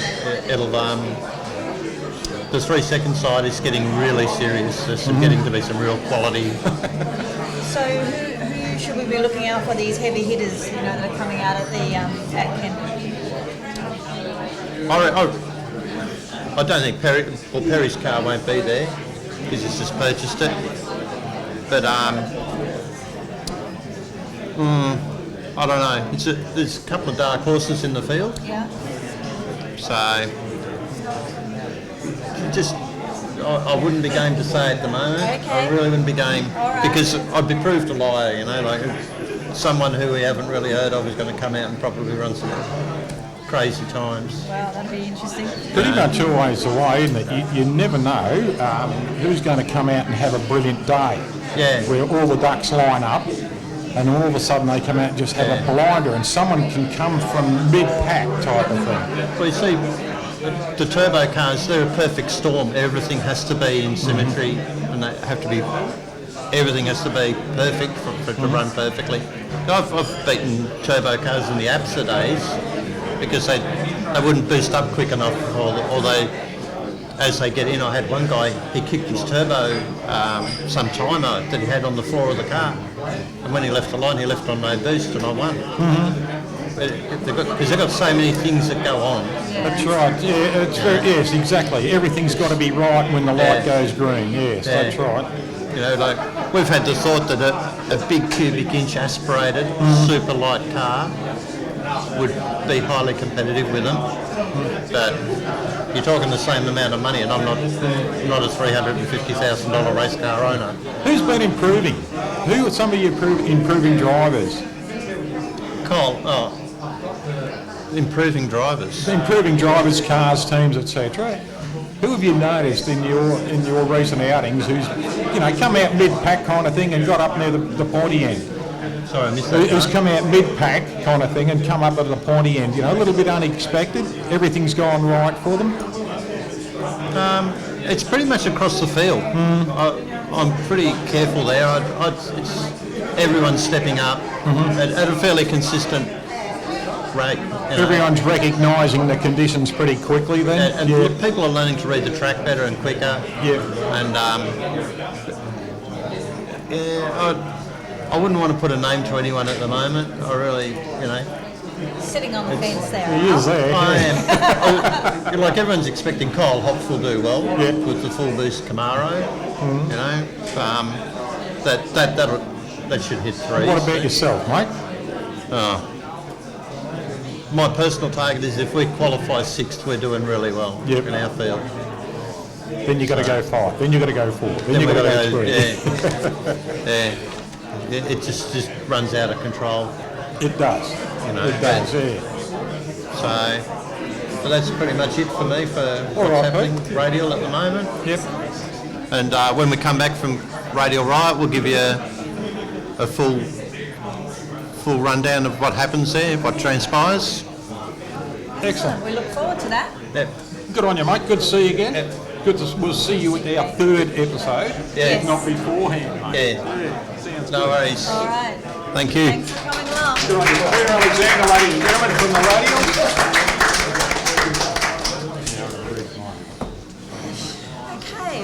it'll the 3-second side is getting really serious. There's getting to be some real quality. So who should we be looking out for these heavy hitters, that are coming out at the at Kent? I don't think Perry's car won't be there because he's just purchased it. But I don't know. There's a couple of dark horses in the field. Yeah. So I wouldn't be game to say at the moment. Okay. I really wouldn't be game All right. because I'd be proved a liar. Like someone who we haven't really heard of is going to come out and probably run some crazy times. Wow, that'd be interesting. Pretty much always the way, isn't it? You never know who's going to come out and have a brilliant day. Yeah. Where all the ducks line up and all of a sudden they come out and just have a blinder and someone can come from mid-pack type of thing. Well, you see, the turbo cars, they're a perfect storm. Everything has to be in symmetry and they have to be, everything has to be perfect for it to run perfectly. I've beaten turbo cars in the APSA days because they wouldn't boost up quick enough or they, as they get in, I had one guy, he kicked his turbo some timer that he had on the floor of the car. And when he left the line, he left on no boost and I won. Because they've got so many things that go on. That's right, yeah, yes, exactly. Everything's got to be right when the light goes green, yes, that's right. Like we've had the thought that a big cubic inch aspirated, super light car would be highly competitive with them. But you're talking the same amount of money and I'm not a $350,000 race car owner. Who's been improving? Who are some of your improving drivers? Cole, improving drivers. Improving drivers, cars, teams, etc. Who have you noticed in your recent outings who's come out mid-pack kind of thing and got up near the pointy end? Sorry, I missed that. Who's come out mid-pack kind of thing and come up at the pointy end? A little bit unexpected. Everything's gone right for them. It's pretty much across the field. I'm pretty careful there. Everyone's stepping up at a fairly consistent rate. Everyone's recognising the conditions pretty quickly then. And people are learning to read the track better and quicker. Yeah. And I wouldn't want to put a name to anyone at the moment. I really, Sitting on the fence there. He is there. I am. Like everyone's expecting Kyle Hopf will do well with the full boost Camaro. That should hit 3. What about yourself, mate? My personal target is if we qualify 6th, we're doing really well in our field. Then you got to go 5. Then you got to go 4. Then you got to go 3. Yeah. It just runs out of control. It does. It does. So that's pretty much it for me for what's happening Radial at the moment. Yep. And when we come back from Radial Riot, we'll give you a full rundown of what happens there, what transpires. Excellent. We look forward to that. Yep. Good on you, mate. Good to see you again. Yep. We'll see you at our 3rd episode. Yes. If not beforehand, mate. Yeah. Sounds No good. worries. All right. Thank you. Thanks for coming along. Good on you. Claire Alexander, ladies and gentlemen, from the Radial. Okay,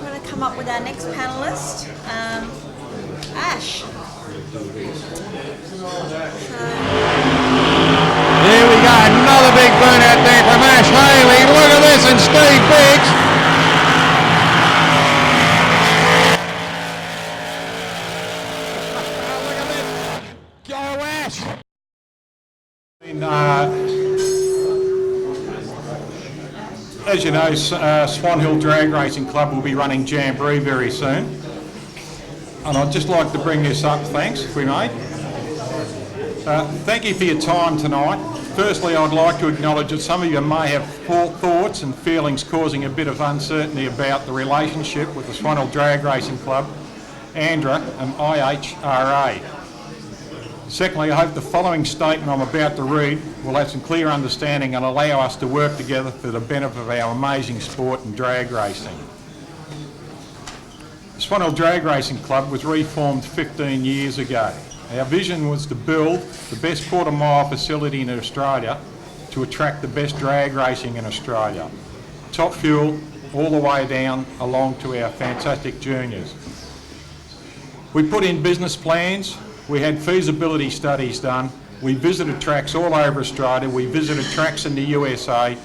we're going to come up with our next panellist, Ash. Here we go, another big burnout there from Ash Haley. Look at this, and Steve Biggs. Go Ash! As you know, Swan Hill Drag Racing Club will be running Jamboree very soon. And I'd just like to bring this up, thanks, if we may. Thank you for your time tonight. Firstly, I'd like to acknowledge that some of you may have thoughts and feelings causing a bit of uncertainty about the relationship with the Swan Hill Drag Racing Club, ANDRA and IHRA. Secondly, I hope the following statement I'm about to read will have some clear understanding and allow us to work together for the benefit of our amazing sport and drag racing. The Swan Hill Drag Racing Club was reformed 15 years ago. Our vision was to build the best quarter-mile facility in Australia to attract the best drag racing in Australia. Top fuel all the way down along to our fantastic juniors. We put in business plans, We had feasibility studies done. We visited tracks all over Australia. We visited tracks in the USA.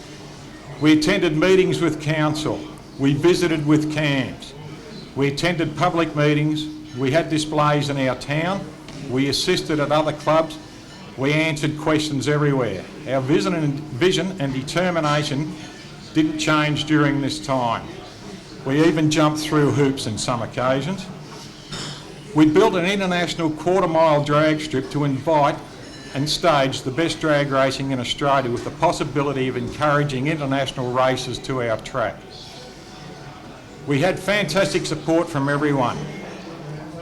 We attended meetings with council. We visited with CAMS. We attended public meetings. We had displays in our town. We assisted at other clubs. We answered questions everywhere. Our vision and determination didn't change during this time. We even jumped through hoops on some occasions. We built an international quarter-mile drag strip to invite and stage the best drag racing in Australia, with the possibility of encouraging international races to our track. We had fantastic support from everyone.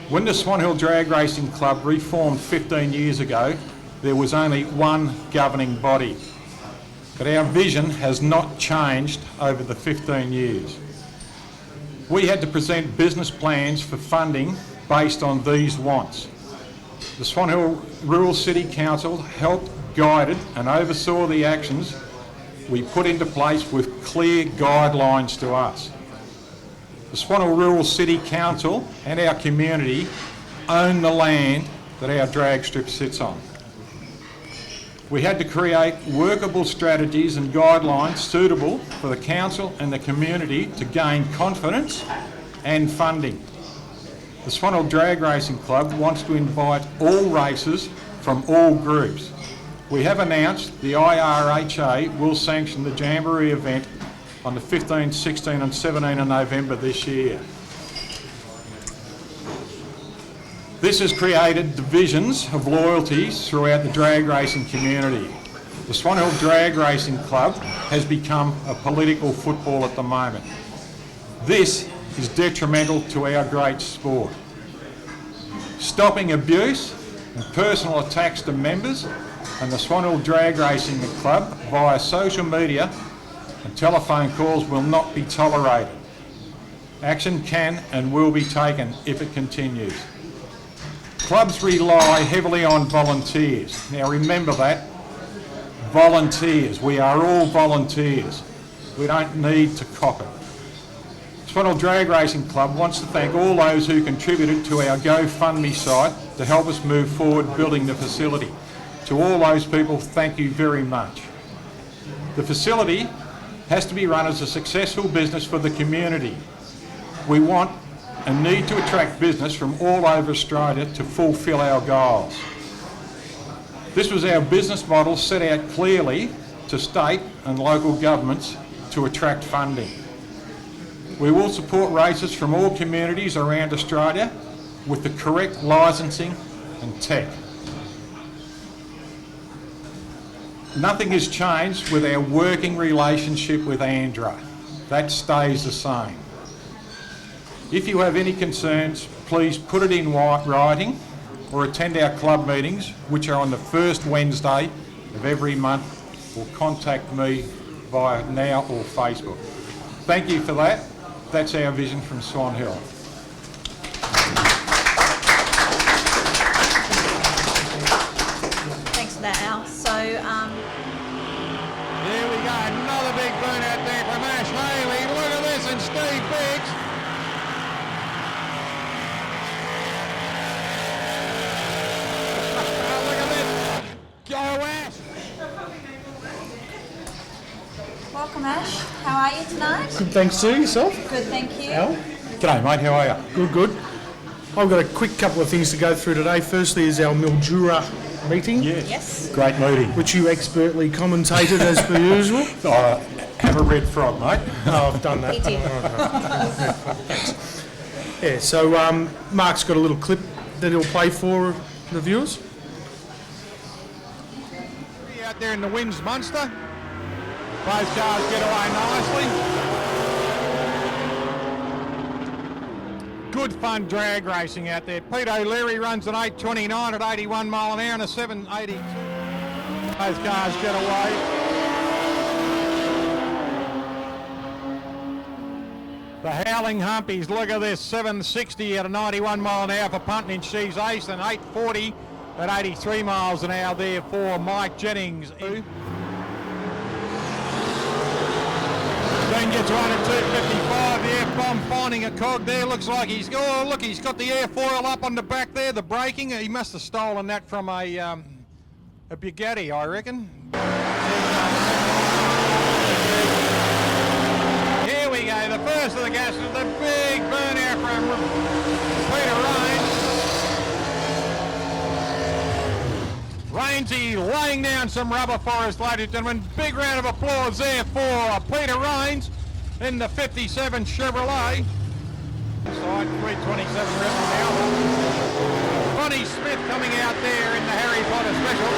When the Swan Hill Drag Racing Club reformed 15 years ago, there was only one governing body. But our vision has not changed over the 15 years. We had to present business plans for funding based on these wants. The Swan Hill Rural City Council helped, guided and oversaw the actions we put into place with clear guidelines to us. The Swan Hill Rural City Council and our community own the land that our drag strip sits on. We had to create workable strategies and guidelines suitable for the council and the community to gain confidence and funding. The Swan Hill Drag Racing Club wants to invite all races from all groups. We have announced the IRHA will sanction the Jamboree event on the 15th, 16th and 17th of November this year. This has created divisions of loyalties throughout the drag racing community. The Swan Hill Drag Racing Club has become a political football at the moment. This is detrimental to our great sport. Stopping abuse and personal attacks to members and the Swan Hill Drag Racing Club via social media and telephone calls will not be tolerated. Action can and will be taken if it continues. Clubs rely heavily on volunteers. Now remember that. Volunteers. We are all volunteers. We don't need to cop it. Swan Hill Drag Racing Club wants to thank all those who contributed to our GoFundMe site to help us move forward building the facility. To all those people, thank you very much. The facility has to be run as a successful business for the community. We want and need to attract business from all over Australia to fulfil our goals. This was our business model set out clearly to state and local governments to attract funding. We will support races from all communities around Australia with the correct licensing and tech. Nothing has changed with our working relationship with Andra. That stays the same. If you have any concerns, please put it in writing or attend our club meetings, which are on the first Wednesday of every month, or contact me via Now or Facebook. Thank you for that. That's our vision from Swan Hill. Thanks for that, Al. So, There we go, another big burn out there from Ash Haley. Look at this, and Steve Biggs. Look at this. Go Ash. welcome, Ash. How are you tonight? Good, thanks, Sue. Yourself? Good, thank you. Al? G'day mate, how are you? Good, good. I've got a quick couple of things to go through today. Firstly is our Mildura meeting, Yes. Great meeting. which you expertly commentated as per usual. Have a red frog, mate. Oh, I've done that. He did. Yeah, so Mark's got a little clip that he'll play for the viewers. Out there in the Winds Munster. Both cars get away nicely. Good fun drag racing out there. Pete O'Leary runs an 8.29 at 81 mile an hour and a 7.82. Both cars get away. The Howling Humpies, look at this, 7.60 at a 91 mile an hour for Punting. She's ace, and 8.40 at 83 miles an hour there for Mike Jennings. Then gets one at 255. The F-bomb finding a cog there. Looks like he's got the airfoil up on the back there. The braking. He must have stolen that from a Bugatti, I reckon. Here we go. The first of the gases. The big burnout from Peter Rains. Rainsy laying down some rubber for us, ladies and gentlemen. Big round of applause there for Peter Rains in the 57 Chevrolet. Side 327 rep now. Bonnie Smith coming out there in the Harry Potter special.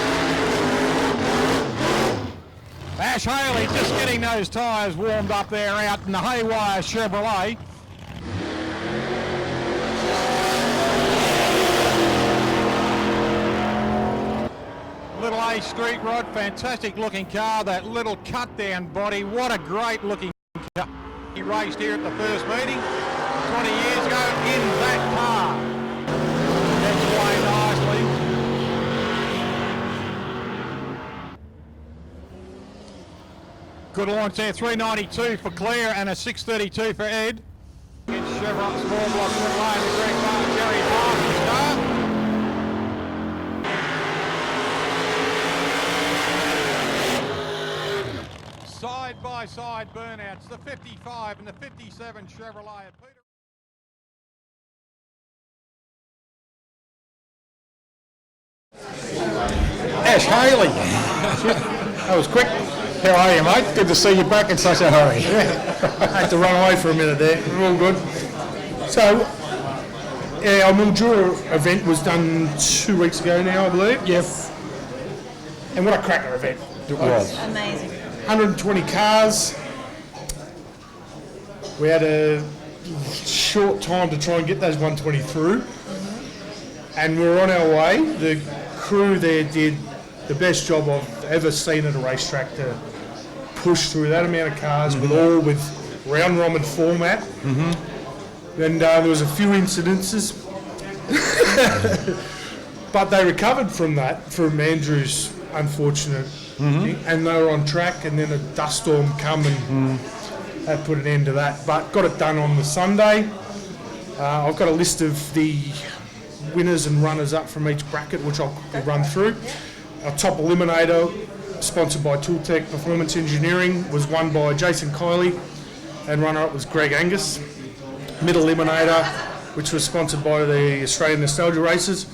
Ash Haley just getting those tyres warmed up there out in the Haywire Chevrolet. Little A Street Rod, fantastic looking car, that little cut down body, what a great looking car. He raced here at the first meeting 20 years ago in that car. That's away nicely. Good launch there, 392 for Claire and a 632 for Ed. Chevron small block for Lane, Greg Barr, Jerry Barnes star. Side-by-side burnouts, the 55 and the 57 Chevrolet at Peter. Ash Haley. That was quick. How are you, mate? Good to see you back in such a hurry. I had to run away for a minute there. We're all good. So, our Mildura event was done 2 weeks ago now, I believe. Yes. And what a cracker event. It was. Amazing. 120 cars. We had a short time to try and get those 120 through. And we were on our way. The crew there did the best job I've ever seen at a racetrack to push through that amount of cars with round robin format. And there was a few incidences. But they recovered from that, from Andrew's unfortunate thing, and they were on track, and then a dust storm come and that put an end to that. But got it done on the Sunday. I've got a list of the winners and runners up from each bracket, which I'll quickly run through. Our top eliminator, sponsored by Tooltech Performance Engineering, was won by Jason Kiley, and runner-up was Greg Angus. Middle eliminator, which was sponsored by the Australian Nostalgia Races,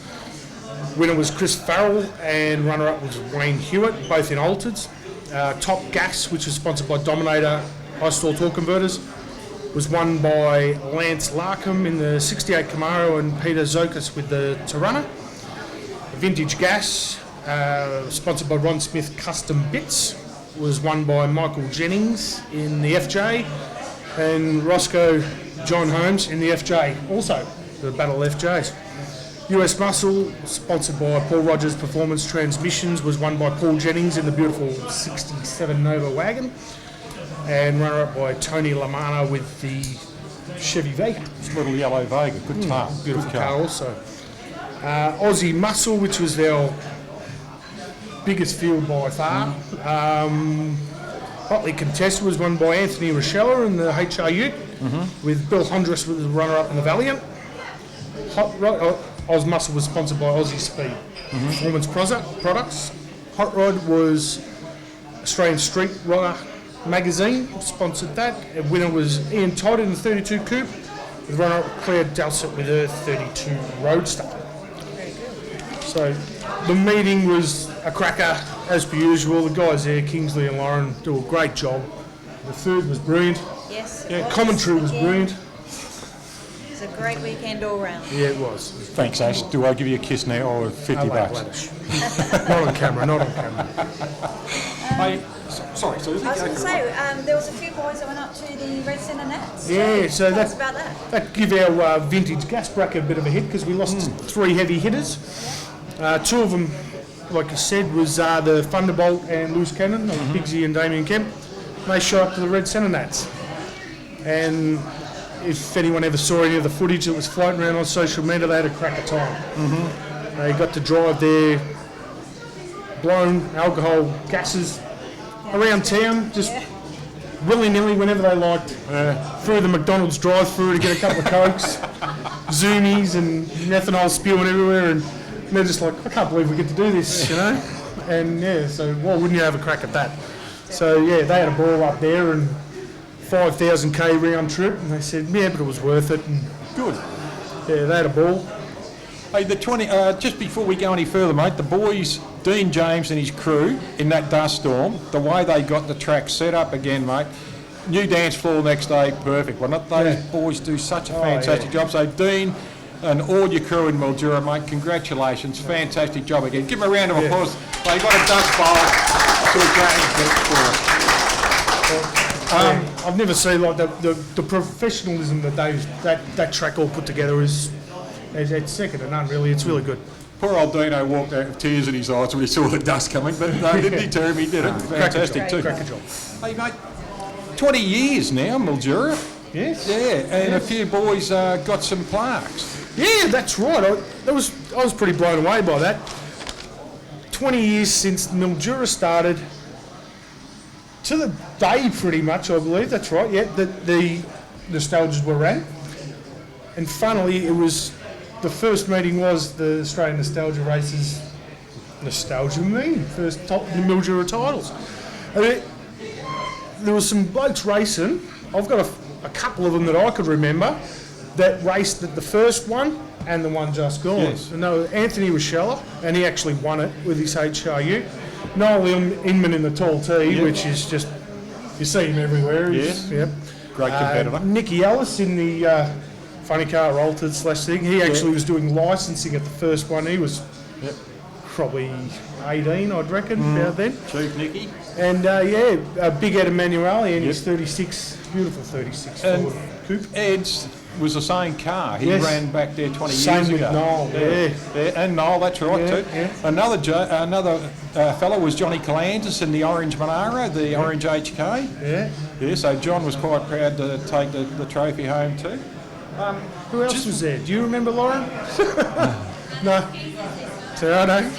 winner was Chris Farrell, and runner-up was Wayne Hewitt, both in Altereds. Top gas, which was sponsored by Dominator High-Stall Torque Converters, was won by Lance Larkham in the 68 Camaro and Peter Zokas with the Tirana. Vintage gas, sponsored by Ron Smith Custom Bits, was won by Michael Jennings in the FJ, and Roscoe John Holmes in the FJ, also the Battle FJs. US Muscle, sponsored by Paul Rogers Performance Transmissions, was won by Paul Jennings in the beautiful 67 Nova wagon, and runner-up by Tony Lamana with the Chevy Vega. It's a little yellow Vega, good car, beautiful car also. Aussie Muscle, which was our biggest field by far. Hotly contested, was won by Anthony Rochella in the HR Ute, with Bill Hondras with the runner-up in the Valiant. Oz Muscle was sponsored by Aussie Speed Performance Products. Hot Rod was Australian Street Rodder magazine, sponsored that. The winner was Ian Todd in the 32 Coupe, with runner-up Claire Dowsett with her 32 Roadster. So the meeting was a cracker, as per usual. The guys there, Kingsley and Lauren, do a great job. The food was brilliant. Yes. Yeah, commentary was brilliant. It was a great weekend all round. Yeah, it was. Thanks, Ash. Do I give you a kiss now or 50 bucks? Not on camera, not on camera. Sorry, Susie. I was going to say, there was a few boys that went up to the Red Centre Nats. Yeah, so tell us about that. that give our vintage gas bracket a bit of a hit, because we lost 3 heavy hitters. 2 of them, like I said, was the Thunderbolt and Loose Cannon, of Bigsy and Damien Kemp. They showed up to the Red Centre Nats. And if anyone ever saw any of the footage that was floating around on social media, they had a cracker time. They got to drive their blown alcohol gases around town, just willy-nilly whenever they liked. Through the McDonald's drive-through to get a couple of Cokes, Zoomies and methanol spewing everywhere, and they're just like, I can't believe we get to do this, you know? And yeah, so why wouldn't you have a crack at that? So yeah, they had a ball up there and 5,000k round trip, and they said, yeah, but it was worth it. And Good. yeah, they had a ball. Hey, the 20. Just before we go any further, mate, the boys, Dean James and his crew, in that dust storm, the way they got the track set up again, mate. New dance floor next day, perfect. Well, not those boys do such a fantastic job. So Dean and all your crew in Mildura, mate, congratulations, fantastic job again. Give them a round of applause. They got a dust bowl to a great for us. I've never seen like the professionalism that track all put together is it's second to none, really. It's really good. Poor old Dino walked out with tears in his eyes when he saw the dust coming, but no, didn't he, Terry? He did it. Fantastic too. Cracker job. Hey, mate, 20 years now, Mildura. Yes. Yeah, and a few boys got some plaques. Yeah, that's right. I was pretty blown away by that. 20 years since Mildura started, to the day pretty much, I believe. That's right. Yeah, the nostalgias were ran, and funnily, it was the first meeting was the Australian Nostalgia Races Nostalgia meeting, first the Mildura titles. And there was some blokes racing. I've got a couple of them that I could remember that raced at the first one and the one just gone. Yes. And no, Anthony Rochella, and he actually won it with his HRU. Noel Inman in the tall T, which is just, you see him everywhere. Yes. Yep. Great competitor. Nicky Ellis in the funny car altered / thing. He actually was doing licensing at the first one. He was probably 18, I'd reckon, about then. Chief Nicky. And Big Ed Emanuele in his 36, beautiful 36 Ford coupe. Ed's was the same car. He Yes. ran back there 20 Same years with ago. Noel, yeah. And Noel, that's right Yeah, too. yeah. Another fellow was Johnny Calandis in the Orange Monaro, the Orange HK. Yeah. Yeah, so John was quite proud to take the trophy home too. Who else was there? Do you remember, Lauren? No. So I know.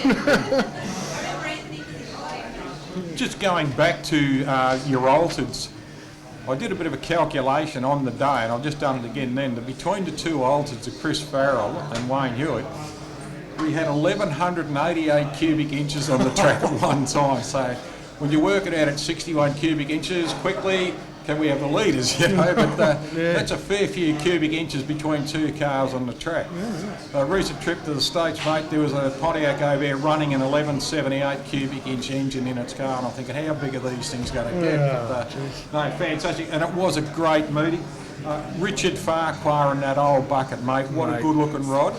Just going back to your altereds, I did a bit of a calculation on the day, and I've just done it again then, that between the two altereds of Chris Farrell and Wayne Hewitt, we had 1,188 cubic inches on the track at one time. So when you work it out at 61 cubic inches quickly, can we have the leaders, you know? But that's a fair few cubic inches between two cars on the track. A recent trip to the States, mate, there was a Pontiac over there running an 1178 cubic inch engine in its car, and I'm thinking, how big are these things going to get? No, fantastic, and it was a great meeting. Richard Farquhar and that old bucket, mate, what a good looking rod.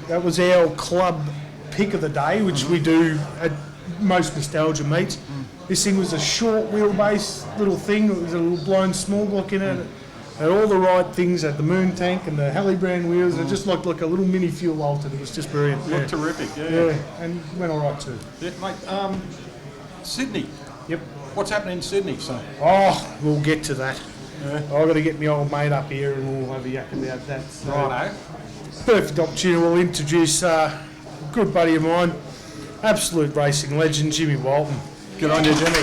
That was our club pick of the day, which we do at most nostalgia meets. This thing was a short wheelbase little thing. It was a little blown small block in it. It had all the right things. Had the moon tank and the Hallibrand wheels. It just looked like a little mini fuel altered. It was just brilliant. Looked terrific, Yeah, and went all right too. Yeah, mate, Sydney. Yep. What's happening in Sydney, son? Oh, we'll get to that. I've got to get my old mate up here and we'll have a yak about that. So Righto. perfect opportunity. We'll introduce a good buddy of mine, absolute racing legend, Jimmy Walton. Good on you, Jimmy.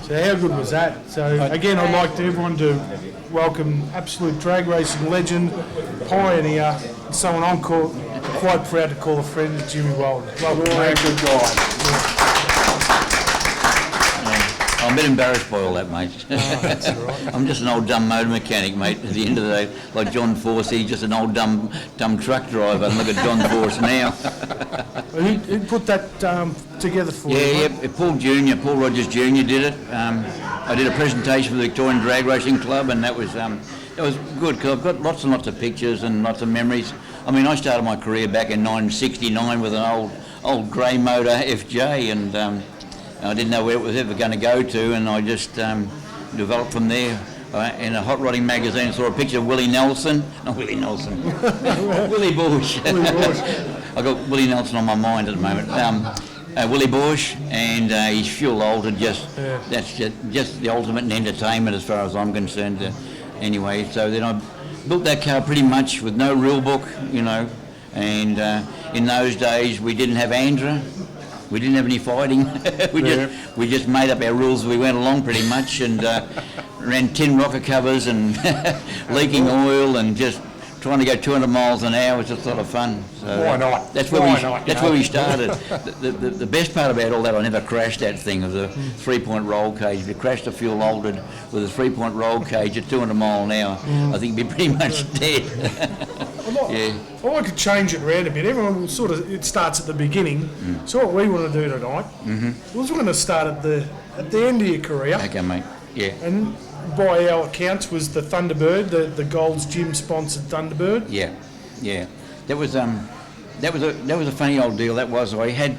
So how good was that? So again, I'd like everyone to welcome absolute drag racing legend, pioneer, someone I'm quite proud to call a friend, Jimmy Walden. Welcome, mate. Good guy. I'm a bit embarrassed by all that, mate. That's all right. I'm just an old dumb motor mechanic, mate. At the end of the day, like John Forsey, just an old dumb truck driver. And look at John Force now. Who put that together for you? Yeah, Paul Rogers Jr. did it. I did a presentation for the Victorian Drag Racing Club, and that was good because I've got lots and lots of pictures and lots of memories. I mean, I started my career back in 1969 with an old grey motor FJ, and I didn't know where it was ever going to go to, and I just developed from there. In a hot rodding magazine, I saw a picture of Willie Bush. I got Willie Nelson on my mind at the moment. Willie Bush, and he's fuel altered. That's just the ultimate in entertainment as far as I'm concerned. Anyway, so then I built that car pretty much with no rule book, you know. And in those days, we didn't have Andra. We didn't have any fighting. we just made up our rules as we went along pretty much, and ran tin rocker covers and leaking oil and just trying to go 200 miles an hour was just a lot of fun. So Why not? That's where we started. The best part about all that, I never crashed that thing of the 3-point roll cage. If you crashed a fuel altered with a 3-point roll cage at 200 mile an hour, I think you'd be pretty much dead. Well, I could change it around a bit. Everyone will it starts at the beginning. So what we want to do tonight was we're going to start at the end of your career. Okay, mate. Yeah. And by our accounts was the Thunderbird, the Gold's Gym sponsored Thunderbird. Yeah. That was a funny old deal. That was. I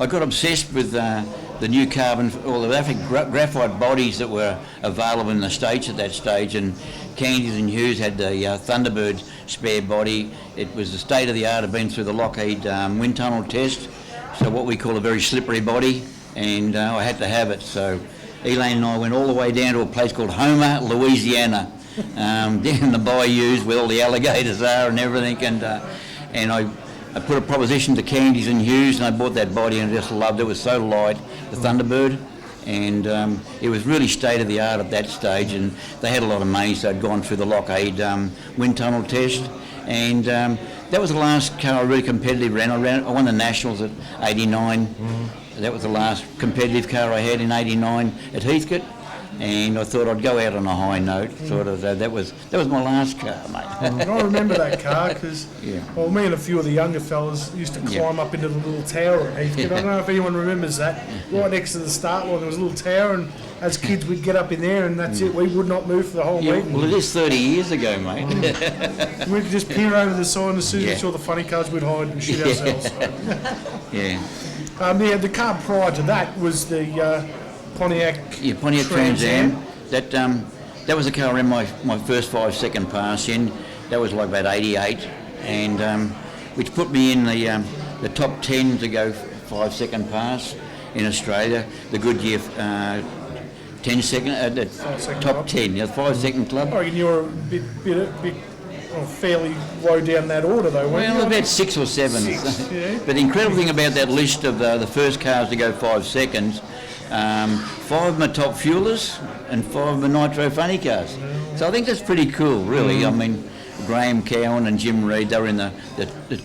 got obsessed with the new carbon or the graphite bodies that were available in the States at that stage, and Candies and Hughes had the Thunderbird spare body. It was the state of the art. Had been through the Lockheed wind tunnel test, so what we call a very slippery body, and I had to have it. So Elaine and I went all the way down to a place called Homer, Louisiana, down in the bayous where all the alligators are and everything, and I put a proposition to Candies and Hughes, and I bought that body and I just loved it. It was so light, the Thunderbird, and it was really state of the art at that stage, and they had a lot of money, so I'd gone through the Lockheed wind tunnel test, and that was the last car I really competitively ran. I won the Nationals at 89. That was the last competitive car I had in 89 at Heathcote, and I thought I'd go out on a high note. Sort of. That was my last car, mate. And I remember that car because, well, me and a few of the younger fellas used to climb up into the little tower at Heathcote. I don't know if anyone remembers that. Right next to the start line, there was a little tower, and as kids we'd get up in there, and that's it. We would not move for the whole meeting. Well, it is 30 years ago, mate. We could just peer over the side, and as soon as we saw the funny cars, we'd hide and shoot ourselves. The car prior to that was the Pontiac Trans Am. That was the car I ran my first 5-second pass in. That was like about 88, and which put me in the top 10 to go 5-second pass in Australia. The Goodyear 10-second, the top club. 10, the 5-second club. I reckon you were a bit fairly low down that order though, weren't you? Well, about 6 or 7. But the incredible thing about that list of the first cars to go 5 seconds, 5 of them are top fuelers and 5 of them are nitro funny cars. So I think that's pretty cool, really. I mean, Graham Cowan and Jim Reed, they were in the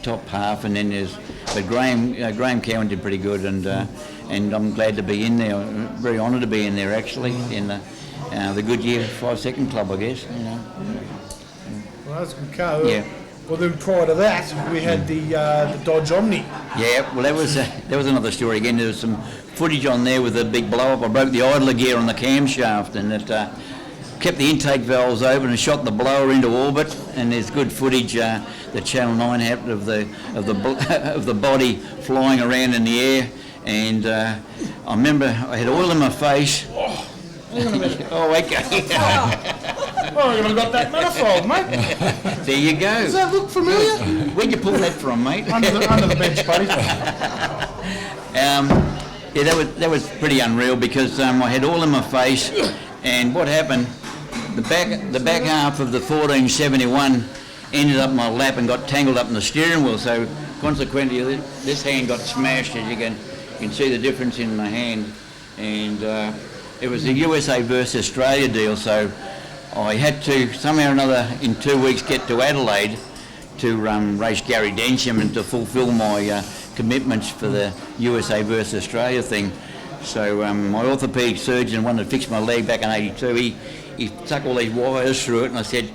top half, and then but Graham Cowan did pretty good, and I'm glad to be in there. I'm very honoured to be in there actually, in the Goodyear 5-second club, I guess. You know. Well, that's a good car. Yeah. Well, then prior to that, we had the Dodge Omni. Yeah, well, that was another story again. There was some footage on there with a big blow-up. I broke the idler gear on the camshaft, and it kept the intake valves open and shot the blower into orbit. And there's good footage that Channel 9 had of the body flying around in the air. And I remember I had oil in my face. Oh, okay. Oh, I got that manifold, mate. There you go. Does that look familiar? Where'd you pull that from, mate? Under the bench, buddy. That was pretty unreal because I had oil in my face, and what happened? The back half of the 1471 ended up in my lap and got tangled up in the steering wheel. So consequently, this hand got smashed. As you can see the difference in my hand, and It was the USA versus Australia deal, so I had to somehow or another in 2 weeks get to Adelaide to race Gary Densham and to fulfil my commitments for the USA versus Australia thing. So my orthopaedic surgeon, one that fixed my leg back in '82, he stuck all these wires through it, and I said,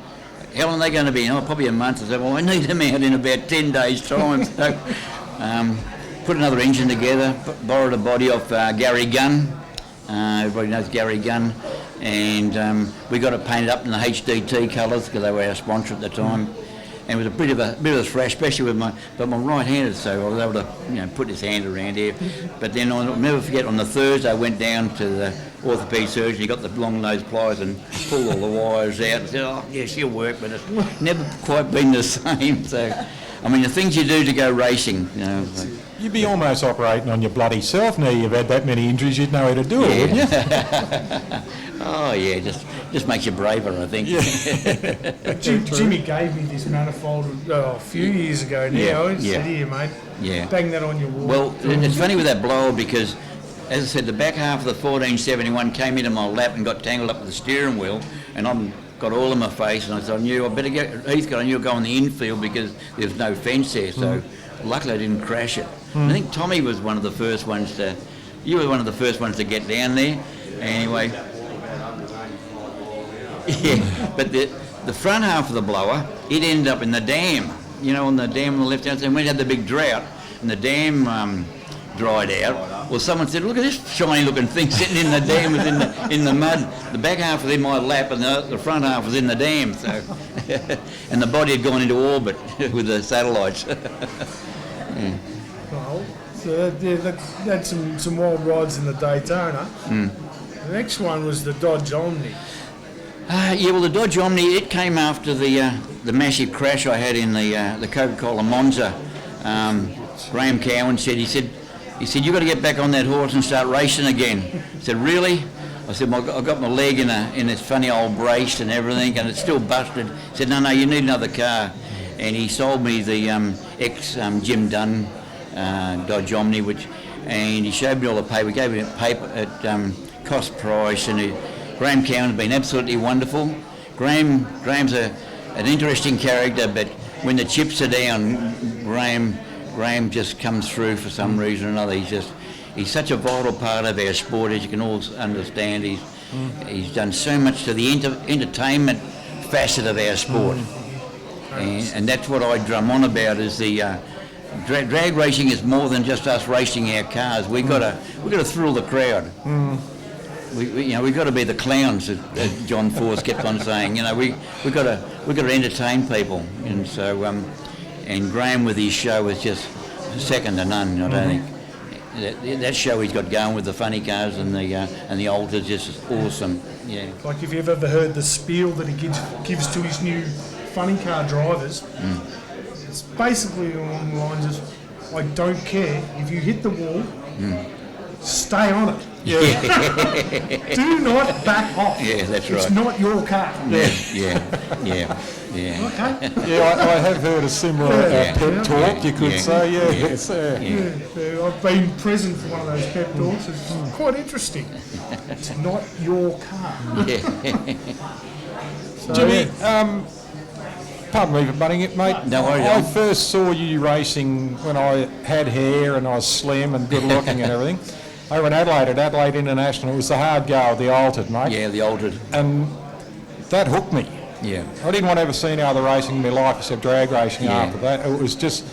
how long are they going to be? Oh, probably a month. I said, well, I need them out in about 10 days' time. So put another engine together, borrowed a body off Gary Gunn. Everybody knows Gary Gunn. And we got it painted up in the HDT colours because they were our sponsor at the time. And it was a bit of a thrash, especially with my right-handed, so I was able to put his hand around here. But then I'll never forget, on the Thursday I went down to the orthopaedic surgeon. He got the long-nosed pliers and pulled all the wires out and said, oh yeah, she'll work, but it's never quite been the same. So, I mean, the things you do to go racing, You'd be almost operating on your bloody self now. You've had that many injuries, you'd know how to do it, wouldn't you? Oh yeah, just makes you braver, I think. Yeah. Jimmy gave me this manifold a few years ago now. He said, here mate, bang that on your wall. Well, it's funny with that blower because, as I said, the back half of the 1471 came into my lap and got tangled up with the steering wheel, and I'm got all in my face, and I said, I better get Heathcote, I knew I'd go on the infield because there's no fence there, so luckily I didn't crash it. I think Tommy was one of the first ones you were one of the first ones to get down there. Anyway, yeah, but the front half of the blower, it ended up in the dam, on the dam on the left-hand side. We had the big drought, and the dam dried out. Well, someone said, look at this shiny-looking thing sitting in the dam, was in the mud. The back half was in my lap, and the front half was in the dam. So, and the body had gone into orbit with the satellites. Yeah. Well, so that's some wild rides in the Daytona. The next one was the Dodge Omni. Yeah, well, the Dodge Omni, it came after the massive crash I had in the Coca-Cola Monza. Graham Cowan said, he said, you've got to get back on that horse and start racing again. I said, really? I said, well, I've got my leg in this funny old brace and everything, and it's still busted. He said, no, you need another car. And he sold me the Jim Dunn Dodge Omni, and he showed me all the paper. We gave me paper at cost price, and Graham Cowan's been absolutely wonderful. Graham's an interesting character, but when the chips are down, Graham just comes through for some reason or another. He's such a vital part of our sport, as you can all understand. He's done so much to the entertainment facet of our sport. And that's what I drum on about, is the drag racing is more than just us racing our cars. We got to thrill the crowd. We've got to be the clowns, as John Force kept on saying. We've got to entertain people, and so and Graham with his show was just second to none. I don't think that show he's got going with the funny cars and the old is just awesome. Yeah. Like if you've ever heard the spiel that he gives to his new funny car drivers, it's basically along the lines of, I don't care if you hit the wall, stay on it. Yeah. Do not back off. Yeah, that's right. It's not your car. Yeah. Okay. Yeah, I have heard a similar pep talk, you could say. Yeah. I've been present for one of those pep talks. It's quite interesting. It's not your car. So, Jimmy, pardon me for butting it, mate. No worries. I first saw you racing when I had hair and I was slim and good looking and everything. Over in Adelaide, at Adelaide International. It was the hard go of the altered, mate. Yeah, the altered. And that hooked me. Yeah. I didn't want to ever see any other racing in my life except drag racing after that. It was just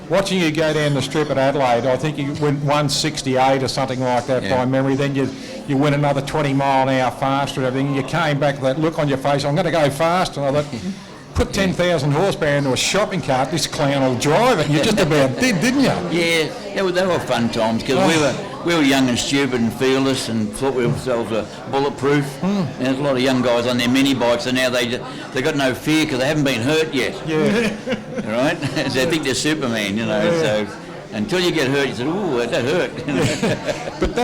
watching you go down the strip at Adelaide. I think you went 168 or something like that by memory. Then you went another 20 mile an hour faster and everything. You came back with that look on your face, I'm going to go fast. And I thought, put 10,000 horsepower into a shopping cart, this clown will drive it. You just about did, didn't you? Yeah, they were fun times because we were young and stupid and fearless and thought we ourselves were bulletproof. And there's a lot of young guys on their mini bikes, and now they got no fear because they haven't been hurt yet. Yeah. Right? So they think they're Superman, So until you get hurt, you say, ooh, that hurt. But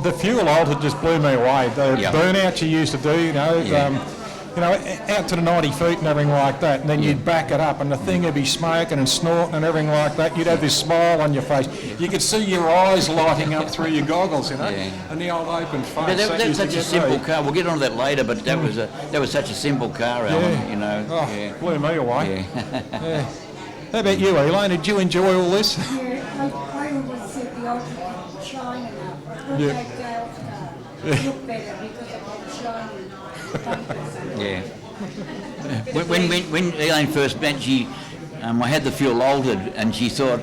the fuel altered just blew me away. The burnout you used to do, you know, out to the 90 feet and everything like that, and then you'd back it up and the thing would be smoking and snorting and everything like that. You'd have this smile on your face. You could see your eyes lighting up through your goggles, you know, and the old open face. But that's such a simple car. We'll get onto that later, but that was such a simple car, Alan, you know. Oh, blew me away. Yeah. How about you, Elaine? Did you enjoy all this? Yeah, I always said the ultimate shine enough. I Yeah. make Dale's car look better because of that shiny. Yeah. When Elaine first met, I had the fuel altered, and she thought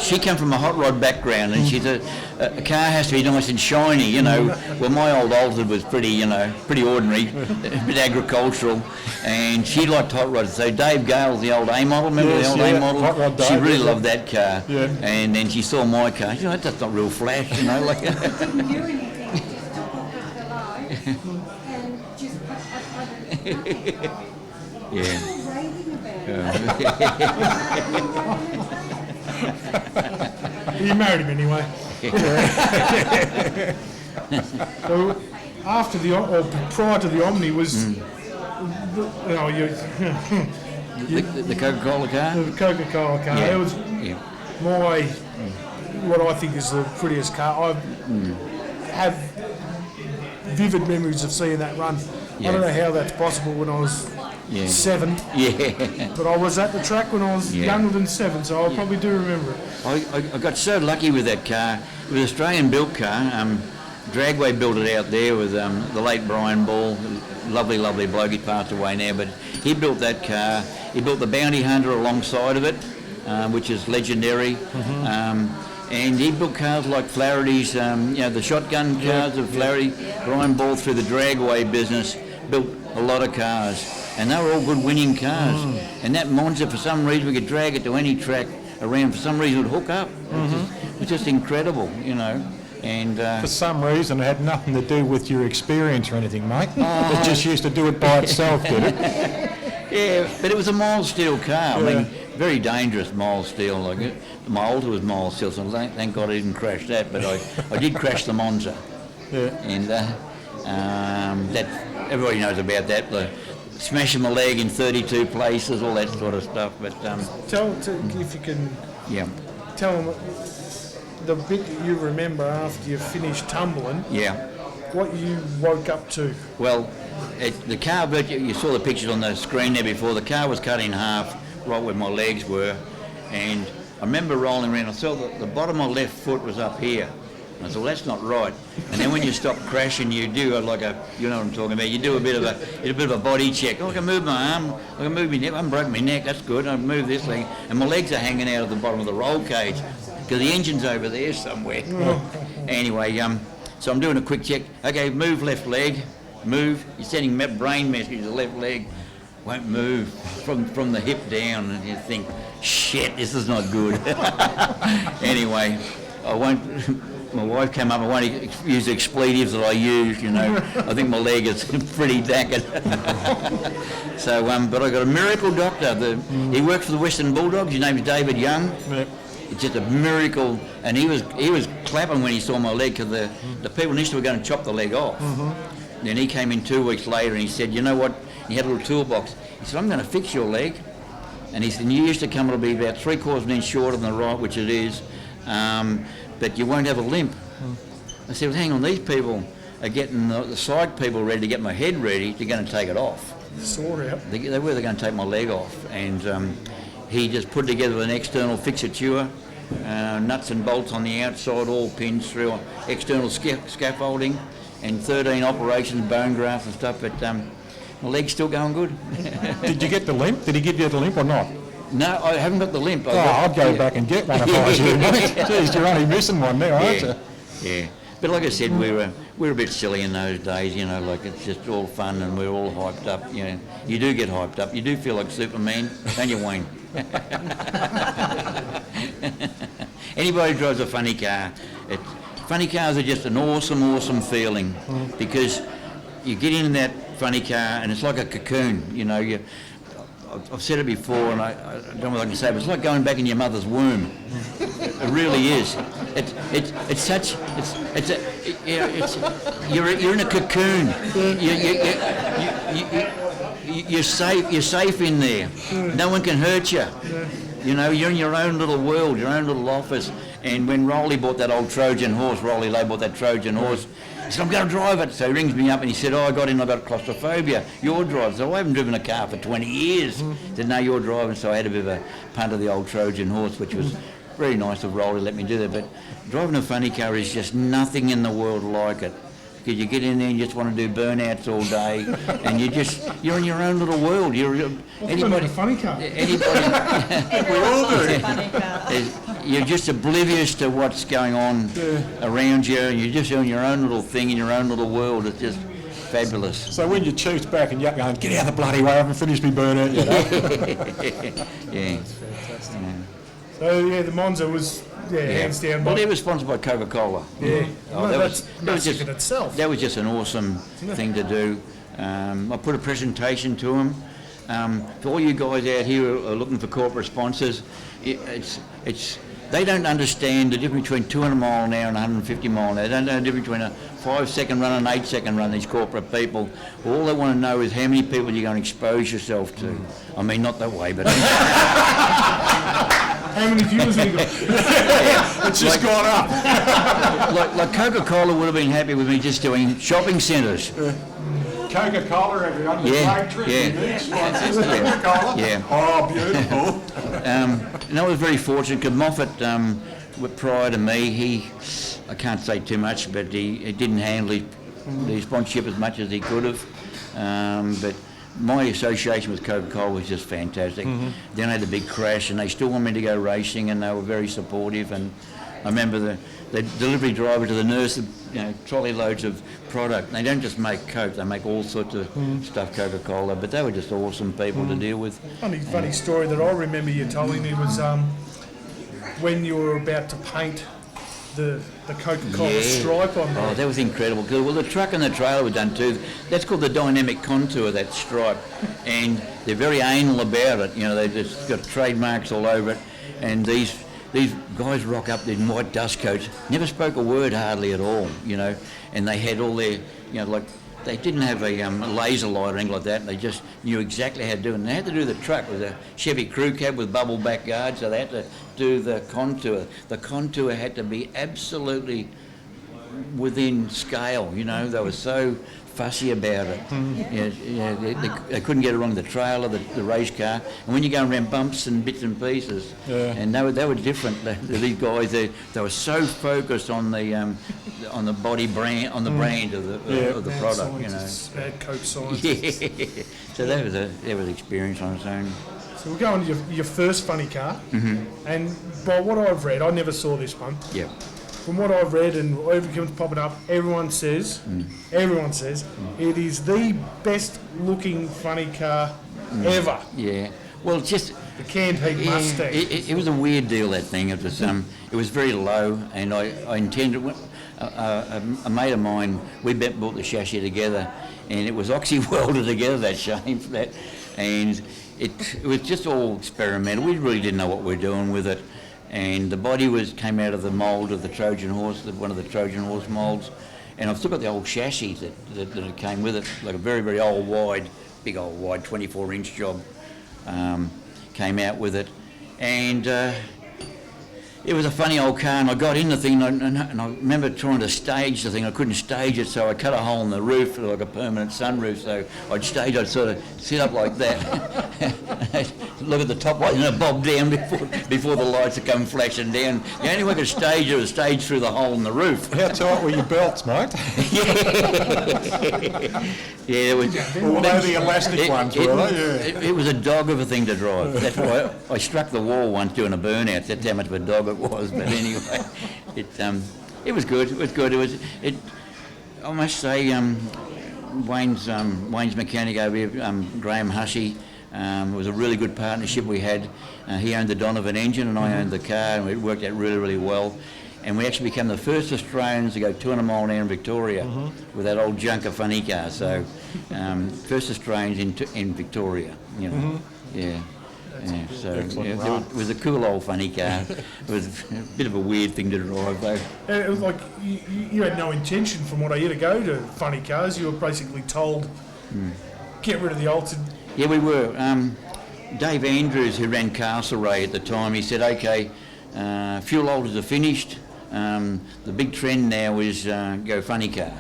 she came from a hot rod background, and she thought a car has to be nice and shiny, you know. Well, my old altered was pretty ordinary, a bit agricultural, and she liked hot rods. So Dave Gale, the old A model, remember the old A model? Hot rod Dave, she really loved that car. Yeah. And then she saw my car. She said, that's not real flash, you know. Like. Didn't do anything, just took off the lights and just put Yeah. raving about it. You married him anyway. So after or prior to the Omni was, The Coca-Cola car? the Coca-Cola car. Yeah. It was Yeah. what I think is the prettiest car. I have vivid memories of seeing that run. I don't know how that's possible when I was 7, Yeah. but I was at the track when I was Yeah. younger than 7, so I probably do remember it. I got so lucky with that car. It was an Australian-built car. Dragway built it out there with the late Brian Ball, lovely bloke. He passed away now, but he built that car. He built the Bounty Hunter alongside of it, which is legendary. And he built cars like Flaherty's, the shotgun cars of Flaherty. Brian Ball, through the Dragway business, built a lot of cars, and they were all good winning cars. And that Monza, for some reason, we could drag it to any track around. For some reason, it would hook up. It was just incredible, you know. And For some reason, it had nothing to do with your experience or anything, mate. It just used to do it by itself, did it? yeah, but it was a mild steel car. I mean, very dangerous mild steel. Like it. My Alta was mild steel, so thank God I didn't crash that. But I did crash the Monza. Yeah. And that everybody knows about that. Smashing my leg in 32 places, all that sort of stuff. But Tell if you can tell them the bit that you remember after you finished tumbling, yeah. what you woke up to. Well, the car, you saw the pictures on the screen there before. The car was cut in half, right where my legs were, and I remember rolling around. I saw the bottom of my left foot was up here. I said, well, that's not right. And then when you stop crashing, you do you know what I'm talking about. You do a bit of a body check. Oh, I can move my arm. I can move my neck. I haven't broken my neck. That's good. I can move this thing, and my legs are hanging out of the bottom of the roll cage because the engine's over there somewhere. Anyway, so I'm doing a quick check. Okay, move left leg. Move. You're sending brain messages to the left leg. Won't move from the hip down, and you think, shit, this is not good. Anyway, my wife came up, I won't use the expletives that I used, you know. I think my leg is pretty knackered. So, but I got a miracle doctor. He worked for the Western Bulldogs. His name's David Young. Yep. It's just a miracle. And he was clapping when he saw my leg, because the people initially were going to chop the leg off. Then he came in 2 weeks later and he said, you know what? He had a little toolbox. He said, I'm going to fix your leg. And he said, you used to come, it'll be about 3/4 of an inch shorter than the right, which it is. But you won't have a limp. I said, well, hang on, these people are getting the side people ready to get my head ready. They're going to take it off. Sort out. They were going to take my leg off. And he just put together an external fixature, nuts and bolts on the outside, all pins through external scaffolding, and 13 operations, bone grafts and stuff. But my leg's still going good. Did you get the limp? Did he give you the limp or not? No, I haven't got the limp. I'd go back and get one if I was you, mate. Jeez, you're only missing one now, aren't you? Yeah. But like I said, we were a bit silly in those days, you know, like it's just all fun and we're all hyped up, you know. You do get hyped up. You do feel like Superman, don't you, Wayne? Anybody who drives a funny car, funny cars are just an awesome feeling, because you get in that funny car and it's like a cocoon, you know. I've said it before, and I don't know what I can say, but it's like going back in your mother's womb. It really is. You're in a cocoon. you're safe. You're safe in there. No one can hurt you. You know, you're in your own little world, your own little office. And when Rolly bought that old Trojan horse, Rolly Lay bought that Trojan horse, he said, I'm going to drive it. So he rings me up and he said, I got claustrophobia. You're driving. So I haven't driven a car for 20 years. He said, no, you're driving. So I had a bit of a punt of the old Trojan horse, which was very nice of Rolly to let me do that. But driving a funny car is just nothing in the world like it. Because you get in there and you just want to do burnouts all day, and you're in your own little world. Anybody funny car? Anybody, We all do. You're just oblivious to what's going on around you, and you're just doing your own little thing in your own little world. It's just fabulous. So when you chief's back and you're going, get out of the bloody way, I haven't finished my burnout yet. Yeah. So yeah, the Monza was hands down. Well, it was sponsored by Coca-Cola. Yeah, that was just in itself. That was just an awesome thing to do. I put a presentation to them. For all you guys out here who are looking for corporate sponsors, they don't understand the difference between 200 mile an hour and 150 mile an hour. They don't know the difference between a 5-second run and an 8-second run, these corporate people. All they want to know is how many people you're going to expose yourself to. I mean, not that way, but... How many viewers have you got? It's just gone up. like Coca-Cola would have been happy with me just doing shopping centres. Coca-Cola, everyone. Coca-Cola. Yeah. Oh, beautiful. And I was very fortunate because Moffat, prior to me, I can't say too much, but he didn't handle the sponsorship as much as he could have. But my association with Coca-Cola was just fantastic. Then I had the big crash, and they still wanted me to go racing, and they were very supportive. And I remember the delivery driver to the nurse, trolley loads of product. They don't just make Coke; they make all sorts of stuff, Coca-Cola. But they were just awesome people to deal with. Funny story that I remember you telling me was when you were about to paint the Coca-Cola stripe on there. Oh, that was incredible. Well, the truck and the trailer were done too. That's called the dynamic contour, that stripe. And they're very anal about it. They've just got trademarks all over it. And these guys rock up in white dust coats, never spoke a word hardly at all, and they had all their, they didn't have a laser light or anything like that. They just knew exactly how to do it. And they had to do the truck with a Chevy crew cab with bubble back guards, so they had to do the contour. The contour had to be absolutely within scale, they were so fussy about it. They couldn't get it wrong, the trailer, the race car. And when you go around bumps and bits and pieces, and they were different. These guys, they were so focused on the body brand, on the brand of the product. Bad Coke science. Yeah. So that was an experience on its own. So we're going to your first funny car, and by what I've read, I never saw this one. Yeah. From what I've read and everyone's popping up, everyone says it is the best looking funny car ever. Yeah. Well, just the canned heat Mustang. It was a weird deal, that thing. It was very low, and I intended. A mate of mine, we bought the chassis together, and it was oxy welded together. That shame for that, and it was just all experimental. We really didn't know what we were doing with it. And the body came out of the mould of the Trojan horse, one of the Trojan horse moulds. And I've still got the old chassis that came with it, like a very, very big old wide 24-inch job came out with it. And it was a funny old car, and I got in the thing, and I remember trying to stage the thing. I couldn't stage it, so I cut a hole in the roof, like a permanent sunroof, so I'd sort of sit up like that, look at the top light, and it bob down before the lights would come flashing down. The only way I could stage it was stage through the hole in the roof. How tight were your belts, mate? Yeah, it was. All the elastic ones, were they? It was a dog of a thing to drive. That's why I struck the wall once doing a burnout. That's how much of a dog it was. But anyway, it was good. It was good. I must say, Wayne's mechanic over here, Graham Hussey. It was a really good partnership we had. He owned the Donovan engine and I owned the car, and it worked out really, really well. And we actually became the first Australians to go 200 mile an hour in Victoria with that old junker funny car. So, first Australians in Victoria, Yeah. So it was a cool old funny car. It was a bit of a weird thing to drive, though. It was like you had no intention, from what I hear, to go to funny cars. You were basically told, get rid of the altered. Yeah, we were. Dave Andrews, who ran Castlereagh at the time, he said, okay, fuel alters are finished. The big trend now is go funny car.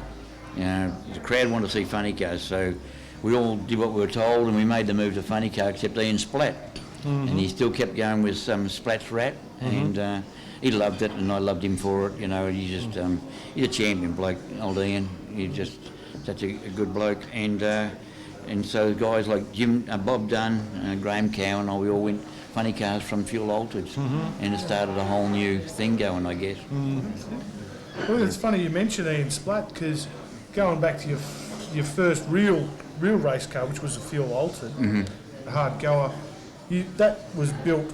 The crowd want to see funny cars, so we all did what we were told, and we made the move to funny car, except Ian Splatt. And he still kept going with Splatt's Rat, and he loved it, and I loved him for it. He's a champion bloke, old Ian. He's just such a good bloke, and so guys like Bob Dunn, Graham Cowan, we all went funny cars from fuel altered, and it started a whole new thing going, I guess. Well, it's funny you mentioned Ian Splatt, because going back to your first real race car, which was a fuel altered, a hard goer, that was built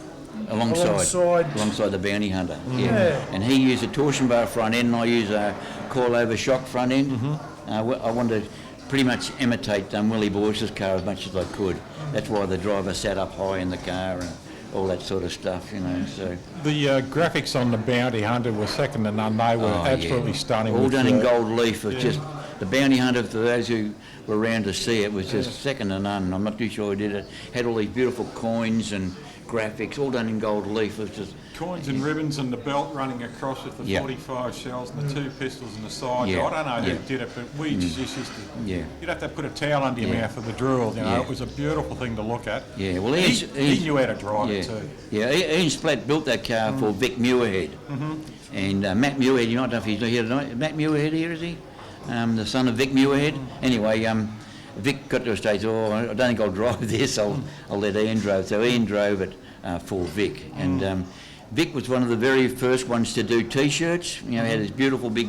alongside the Bounty Hunter. Yeah. And he used a torsion bar front end, and I use a coilover shock front end. I wanted to pretty much imitate Willie Boyce's car as much as I could. That's why the driver sat up high in the car and all that sort of stuff, So The graphics on the Bounty Hunter were second to none. They were absolutely stunning. All done in gold leaf. It was just the Bounty Hunter, for those who were around to see it, was just second to none. I'm not too sure who did it. Had all these beautiful coins and graphics, all done in gold leaf. It was just coins and ribbons, and the belt running across with the 45 shells and the 2 pistols in the side. I don't know who did it, but we just used to. You'd have to put a towel under your mouth for the drool. It was a beautiful thing to look at. Yeah, well, he knew how to drive it too. Yeah, Ian Splatt built that car for Vic Muirhead, and Matt Muirhead. You might know if he's here tonight. Matt Muirhead here, is he? The son of Vic Muirhead. Anyway, Vic got to a stage. I don't think I'll drive this. I'll let Ian drive. So Ian drove it for Vic, and Vic was one of the very first ones to do T-shirts. He had this beautiful big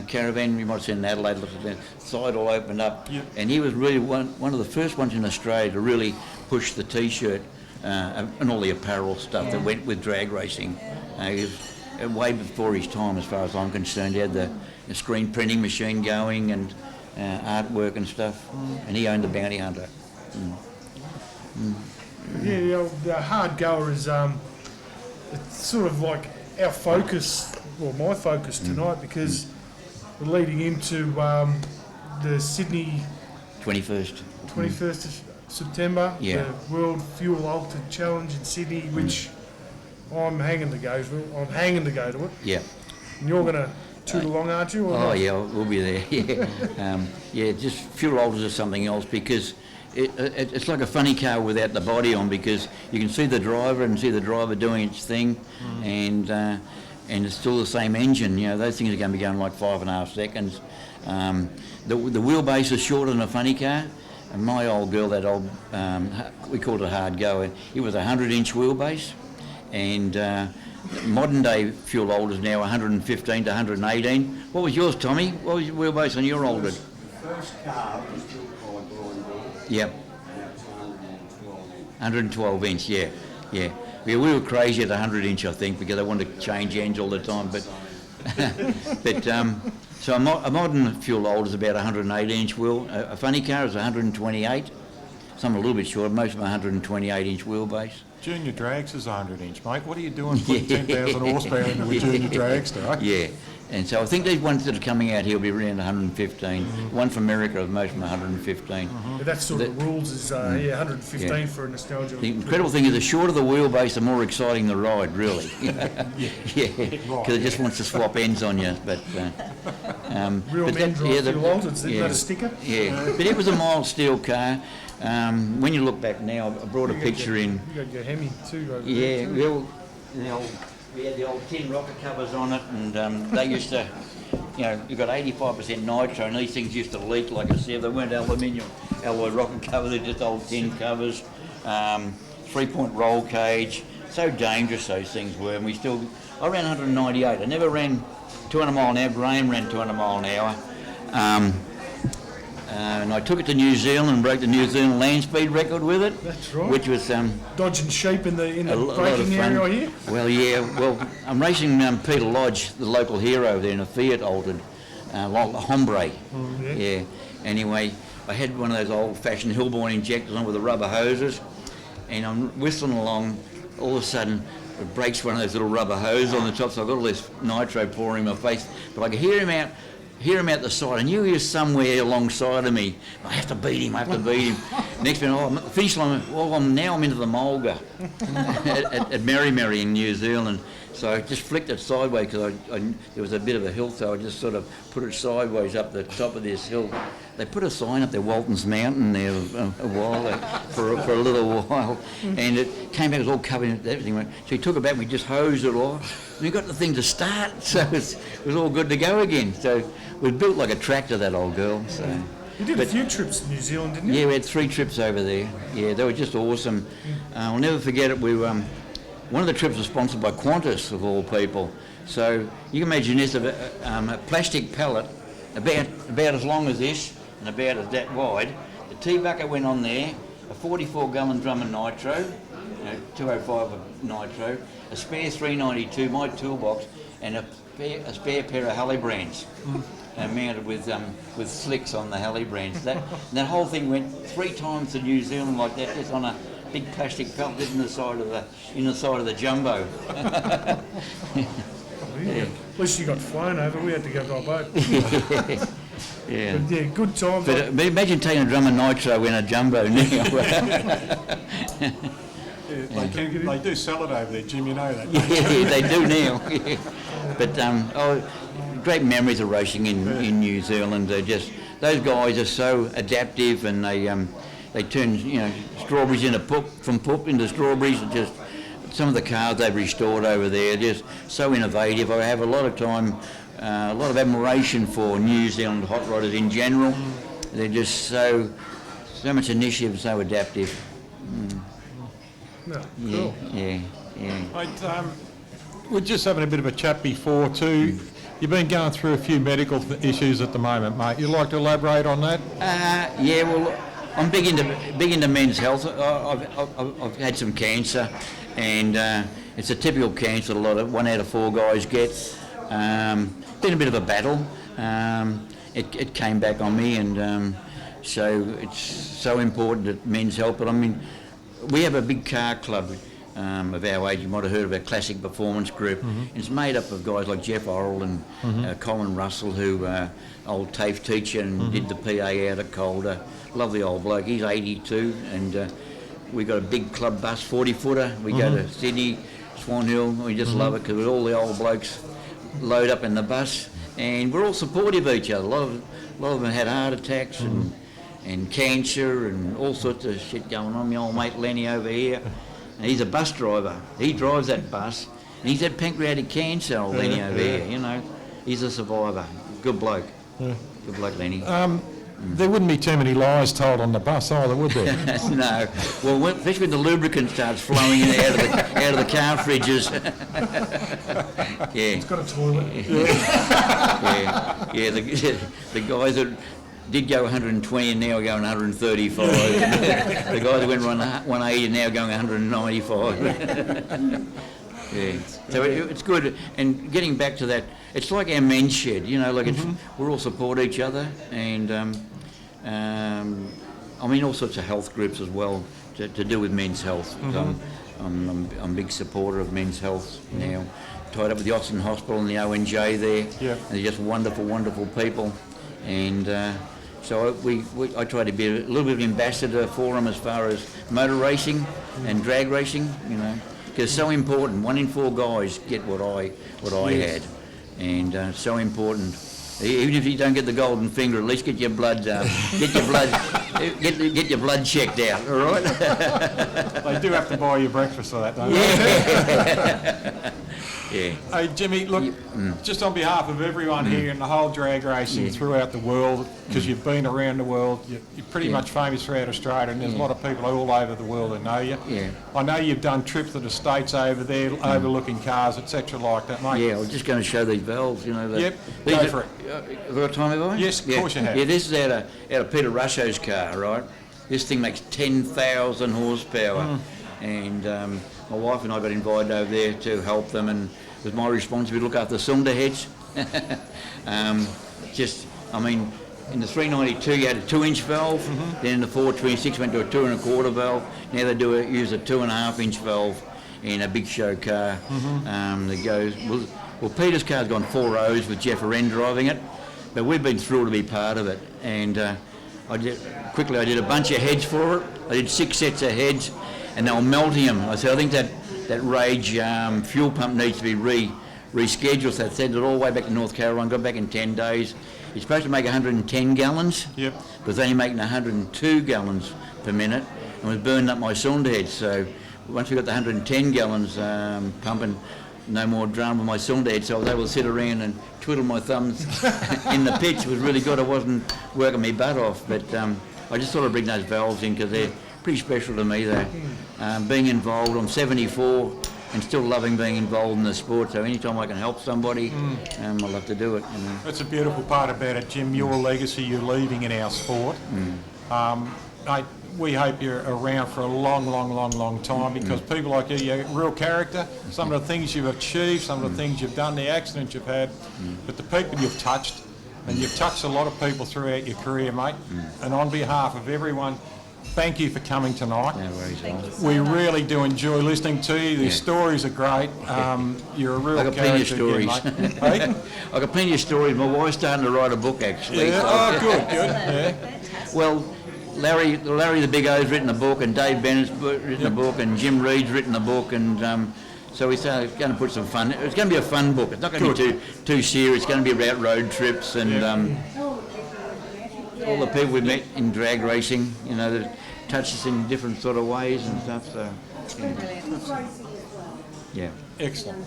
caravan. You might have seen in Adelaide. Look at the side all opened up, and he was really one of the first ones in Australia to really push the T-shirt and all the apparel stuff that went with drag racing. He was way before his time, as far as I'm concerned. He had the screen printing machine going and artwork and stuff, and he owned the Bounty Hunter. Yeah, the hard goer is it's sort of like our focus, or my focus tonight, because we're leading into the Sydney 21st of September, the World Fuel Altered Challenge in Sydney, which I'm hanging to go to. I'm hanging to go to it. Yeah. And you're going to toot along, aren't you? Oh, yeah, we'll be there. Yeah. Just fuel alters are something else, because it's like a funny car without the body on, because you can see the driver and see the driver doing its thing, and it's still the same engine. Those things are going to be going like 5.5 seconds. The wheelbase is shorter than a funny car. And my old girl, that old, we called it a hard goer, it was a 100-inch wheelbase, and modern day fuel old is now 115 to 118. What was yours, Tommy? What was your wheelbase on your older? The first car was built by Brian Ball. Yep. 112 inch, yeah. We were crazy at 100 inch, I think, because I wanted to change ends all the time. But so a modern fuel old is about 108 inch wheel. A funny car is 128. Some a little bit short. Most of them 128 inch wheelbase. Junior Drags is 100 inch, mate. What are you doing putting 10,000 horsepower into a Junior Dragster? Yeah. And so I think these ones that are coming out here will be around 115. One from America is most of them 115. Yeah, that's sort of the rules is 115 for a nostalgia. The incredible thing is the shorter the wheelbase, the more exciting the ride, really. Because it just wants to swap ends on you. But real men drive fuel alters. Is that a sticker? Yeah, but it was a mild steel car. When you look back now, I brought a picture in. You got your Hemi too over there. Yeah, we had the old tin rocker covers on it, and they used to, you got 85% nitro, and these things used to leak like a sieve. They weren't aluminium alloy rocker covers, they're just old tin covers. 3-point roll cage. So dangerous those things were, and I ran 198. I never ran 200 mile an hour. Graham ran 200 mile an hour. And I took it to New Zealand and broke the New Zealand land speed record with it. That's right. Which was dodging sheep in the braking area here. Well, yeah. Well, I'm racing Peter Lodge, the local hero there, in a Fiat altered, Hombre. Yeah. Anyway, I had one of those old-fashioned Hillborn injectors on with the rubber hoses, and I'm whistling along. All of a sudden, it breaks one of those little rubber hoses on the top, so I got all this nitro pouring in my face. But I could hear him out. hear him out the side. I knew he was somewhere alongside of me. I have to beat him. Next minute, I'm at the finish line. Well, I'm into the mulga at Mary in New Zealand. So I just flicked it sideways because there was a bit of a hill, so I just sort of put it sideways up the top of this hill. They put a sign up there, Walton's Mountain, there a while for a little while, and it came back, it was all covered in everything. So he took it back and we just hosed it off, and we got the thing to start, so it was all good to go again. So we built like a tractor, that old girl. So. You did a few trips to New Zealand, didn't you? Yeah, we had 3 trips over there. Yeah, they were just awesome. I'll never forget it. One of the trips was sponsored by Qantas, of all people. So you can imagine this, a plastic pallet, about as long as this and about that wide. The tea bucket went on there, a 44-gallon drum of nitro, 205 of nitro, a spare 392, my toolbox, and a spare pair of Halley brands. Mounted with slicks on the Halley brands. That whole thing went 3 times to New Zealand like that, just on a big plastic pallet in the side of the jumbo. Yeah. At least you got flown over. We had to go by boat. Yeah. But yeah, good times. But imagine taking a drum of nitro in a jumbo now. They do sell it over there, Jim. You know that. Yeah, they do now. Yeah. But great memories of racing in New Zealand. Those guys are so adaptive, and they turn strawberries into pup into strawberries. And just some of the cars they've restored over there, just so innovative. I have a lot of time, a lot of admiration for New Zealand hot rodders in general. They're just so much initiative, so adaptive. No, cool. Yeah. We're just having a bit of a chat before too. You've been going through a few medical issues at the moment, mate. You'd like to elaborate on that? Yeah, well, I'm big into men's health. I've had some cancer, and it's a typical cancer. 1 out of 4 guys get. Been a bit of a battle. It came back on me, and so it's so important that men's health. But I mean, we have a big car club of our age. You might have heard of our Classic Performance Group. Mm-hmm. It's made up of guys like Jeff Orrell and Colin Russell, who old TAFE teacher and did the PA out at Calder. Lovely old bloke. He's 82, and we got a big club bus, 40-footer. We go to Sydney, Swan Hill. We just love it because all the old blokes load up in the bus, and we're all supportive of each other. A lot of them had heart attacks and cancer and all sorts of shit going on. My old mate Lenny over here, and he's a bus driver. He drives that bus, and he's had pancreatic cancer, old Lenny over here, He's a survivor. Good bloke. Yeah. Good bloke, Lenny. There wouldn't be too many lies told on the bus either, would there? No. Well, especially when the lubricant starts flowing out of the car fridges. Yeah. It's got a toilet. Yeah. The guys that did go 120 and now are going 135. The guys that went 180 and now going 195. Yeah. So it's good. And getting back to that, it's like our men's shed, we're all support each other, and all sorts of health groups as well to do with men's health. I'm a big supporter of men's health now. Tied up with the Austin Hospital and the ONJ there. Yeah. And they're just wonderful, wonderful people. And so I try to be a little bit of an ambassador for them as far as motor racing and drag racing, because it's so important. 1 in 4 guys get what I had, and so important. Even if you don't get the golden finger, at least get your blood get your blood checked out. All right. They do have to buy you breakfast for that, don't they? Yeah. Hey Jimmy, look, just on behalf of everyone here and the whole drag racing throughout the world, because you've been around the world, you're pretty much famous throughout Australia, and there's a lot of people all over the world that know you. Yeah. I know you've done trips to the States over there, overlooking cars, etc. like that, mate. Yeah, I was just going to show these valves, Yep, go for it. Have I got time, have I? Yes, of course you have. Yeah, this is out of Peter Russo's car, right? This thing makes 10,000 horsepower, and my wife and I got invited over there to help them, and it was my responsibility to look after the cylinder heads. In the 392 you had a 2-inch valve, then in the 426 went to a 2 1/4 valve. Now they use a 2.5-inch valve in a big show car. That goes, well, Peter's car's gone 4 rows with Jeff Arend driving it, but we've been thrilled to be part of it. And I did a bunch of heads for it. I did 6 sets of heads, and they were melting them. I said, I think that Rage fuel pump needs to be rescheduled. So I sent it all the way back to North Carolina, got back in 10 days. You're supposed to make 110 gallons, Yep. but was only making 102 gallons per minute, and was burning up my cylinder head. So once we got the 110 gallons pumping, no more drama with my cylinder head, so I was able to sit around and twiddle my thumbs in the pitch. It was really good. I wasn't working my butt off, but I just thought I'd bring those valves in because they're pretty special to me, though. Being involved, I'm 74 and still loving being involved in the sport, so anytime I can help somebody, I love to do it. You know. That's a beautiful part about it, Jim, your legacy you're leaving in our sport. Mate, we hope you're around for a long time because people like you, you're a real character, some of the things you've achieved, some of the things you've done, the accidents you've had, but the people you've touched, and you've touched a lot of people throughout your career, mate, and on behalf of everyone, thank you for coming tonight. No worries, We really do enjoy listening to you. The stories are great. You're a real I got plenty of character stories. again, mate. Hey? I got plenty of stories. My wife's starting to write a book, actually. Yeah. so- Oh, good. Yeah. Well, Larry the Big O's written a book, and Dave Bennett's written a book, and Jim Reed's written a book, and so we started going to put some fun. It's going to be a fun book. It's not going to be too serious. It's going to be about road trips and all the people we met in drag racing. You know, that touch us in different sort of ways and stuff. So, yeah. Excellent.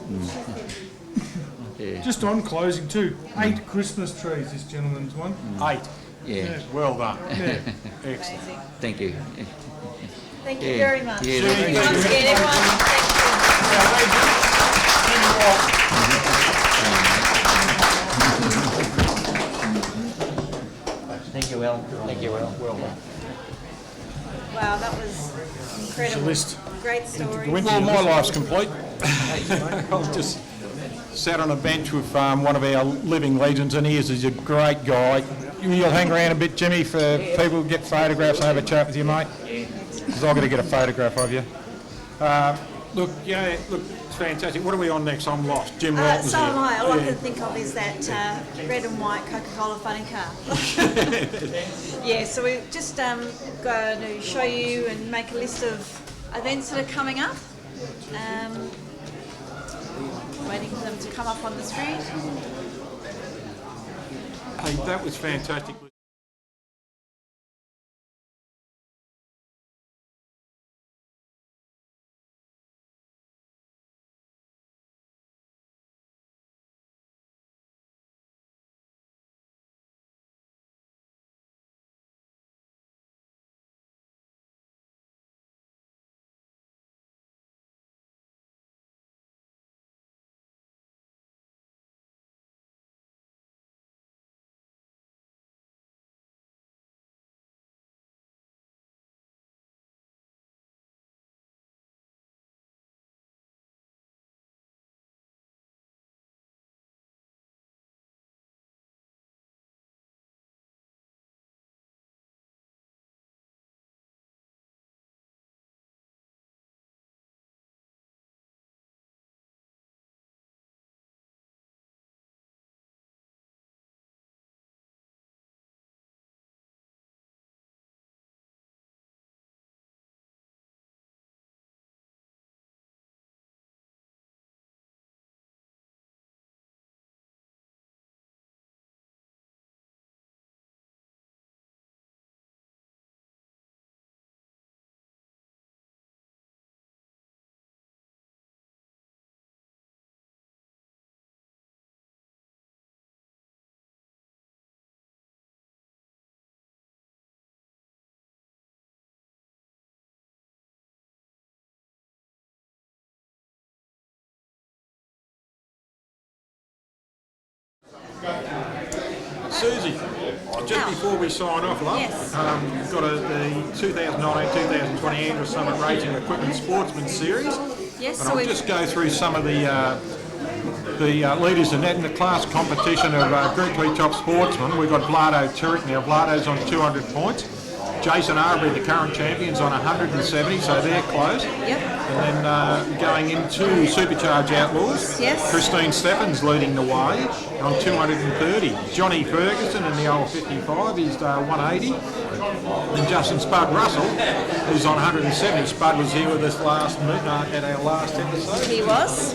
Yeah. Just on closing too, 8 Christmas trees, this gentleman's one. 8. Yeah. Well done. Yeah. Excellent. Thank you. Thank you Yeah. very much. Yeah, Thank you once again, everyone. Thank you, Al. Thank you, Al. Well done. Wow, that was incredible. list. Great story. Well, my life's complete. I've just sat on a bench with one of our living legends, and he's a great guy. You'll hang around a bit, Jimmy, for people to get photographs and have a chat with you, mate. Because I've got to get a photograph of you. Look, it's fantastic. What are we on next? I'm lost. Jim Walton's So here. am I. All I can think of is that red and white Coca-Cola funny car. Yeah, so we're just going to show you and make a list of events that are coming up. Waiting for them to come up on the screen. Hey, that was fantastic. Susie, just before we sign off, love, Yes. we've got the 2019-2020 Andrew Summit Racing Equipment Sportsman Series. Yes, And so I'll we've just go through some of the leaders in that in the class competition of Group 3 top sportsmen. We've got Vlado Turek now. Vlado's on 200 points. Jason Arbery, the current champions, on 170, so they're close. Yep. And then going into Supercharged Outlaws, Yes. Christine Steffens leading the way on 230. Johnny Ferguson in the old 55, he's 180. And Justin Spud Russell, who's on 170. Spud was here with us at our last episode. He was.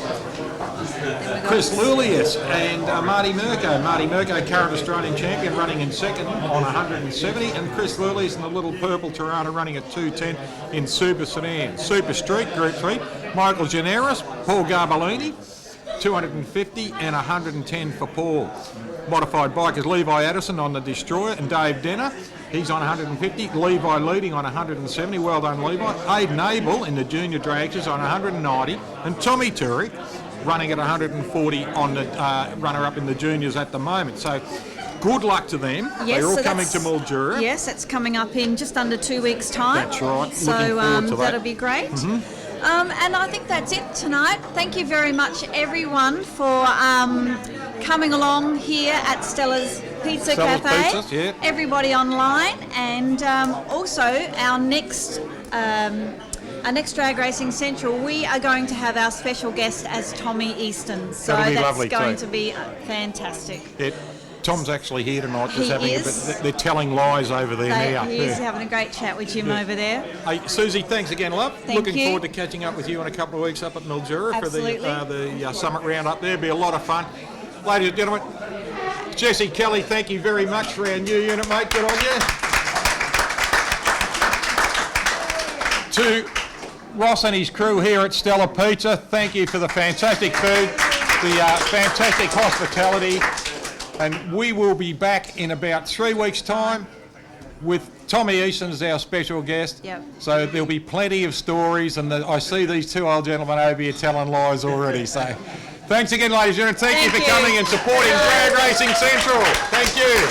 Chris Lulius and Marty Mirko. Marty Mirko, current Australian champion, running in second on 170, and Chris Lulius in the little purple Tirana running at 210 in Super Sedan. Super Street, Group 3, Michael Generis, Paul Garbalini, 250 and 110 for Paul. Modified bikers, Levi Addison on the Destroyer and Dave Denner. He's on 150. Levi leading on 170. Well done, Levi. Aidan Abel in the junior dragsters on 190. And Tommy Turek running at 140 on the runner-up in the juniors at the moment. So good luck to them. Yes, They're all so coming to Mildura. Yes, it's coming up in just under 2 weeks' time. That's right. So Looking forward to that. that'll be great. And I think that's it tonight. Thank you very much, everyone, for coming along here at Stella's Pizza Stella's Cafe. Pizzas, yeah. Everybody online, and also our next Drag Racing Central, we are going to have our special guest as Tommy Easton. So That'll be that's lovely going too. to be fantastic. Yeah, Tom's actually here tonight. He is. They're telling lies over there now. He is Yeah. having a great chat with Jim over there. Hey, Susie, thanks again, love. Thank Looking you. forward to catching up with you in a couple of weeks up at Mildura for Absolutely. the summit round up there. Be a lot of fun. Ladies and gentlemen, Jesse Kelly, thank you very much for our new unit, mate. Good on you. To Ross and his crew here at Stella Pizza, thank you for the fantastic food, the fantastic hospitality, and we will be back in about 3 weeks' time with Tommy Easton as our special guest. Yep. So there'll be plenty of stories, and I see these two old gentlemen over here telling lies already. So thanks again, ladies and gentlemen. Thank you for coming and supporting Drag Racing Central. Thank you.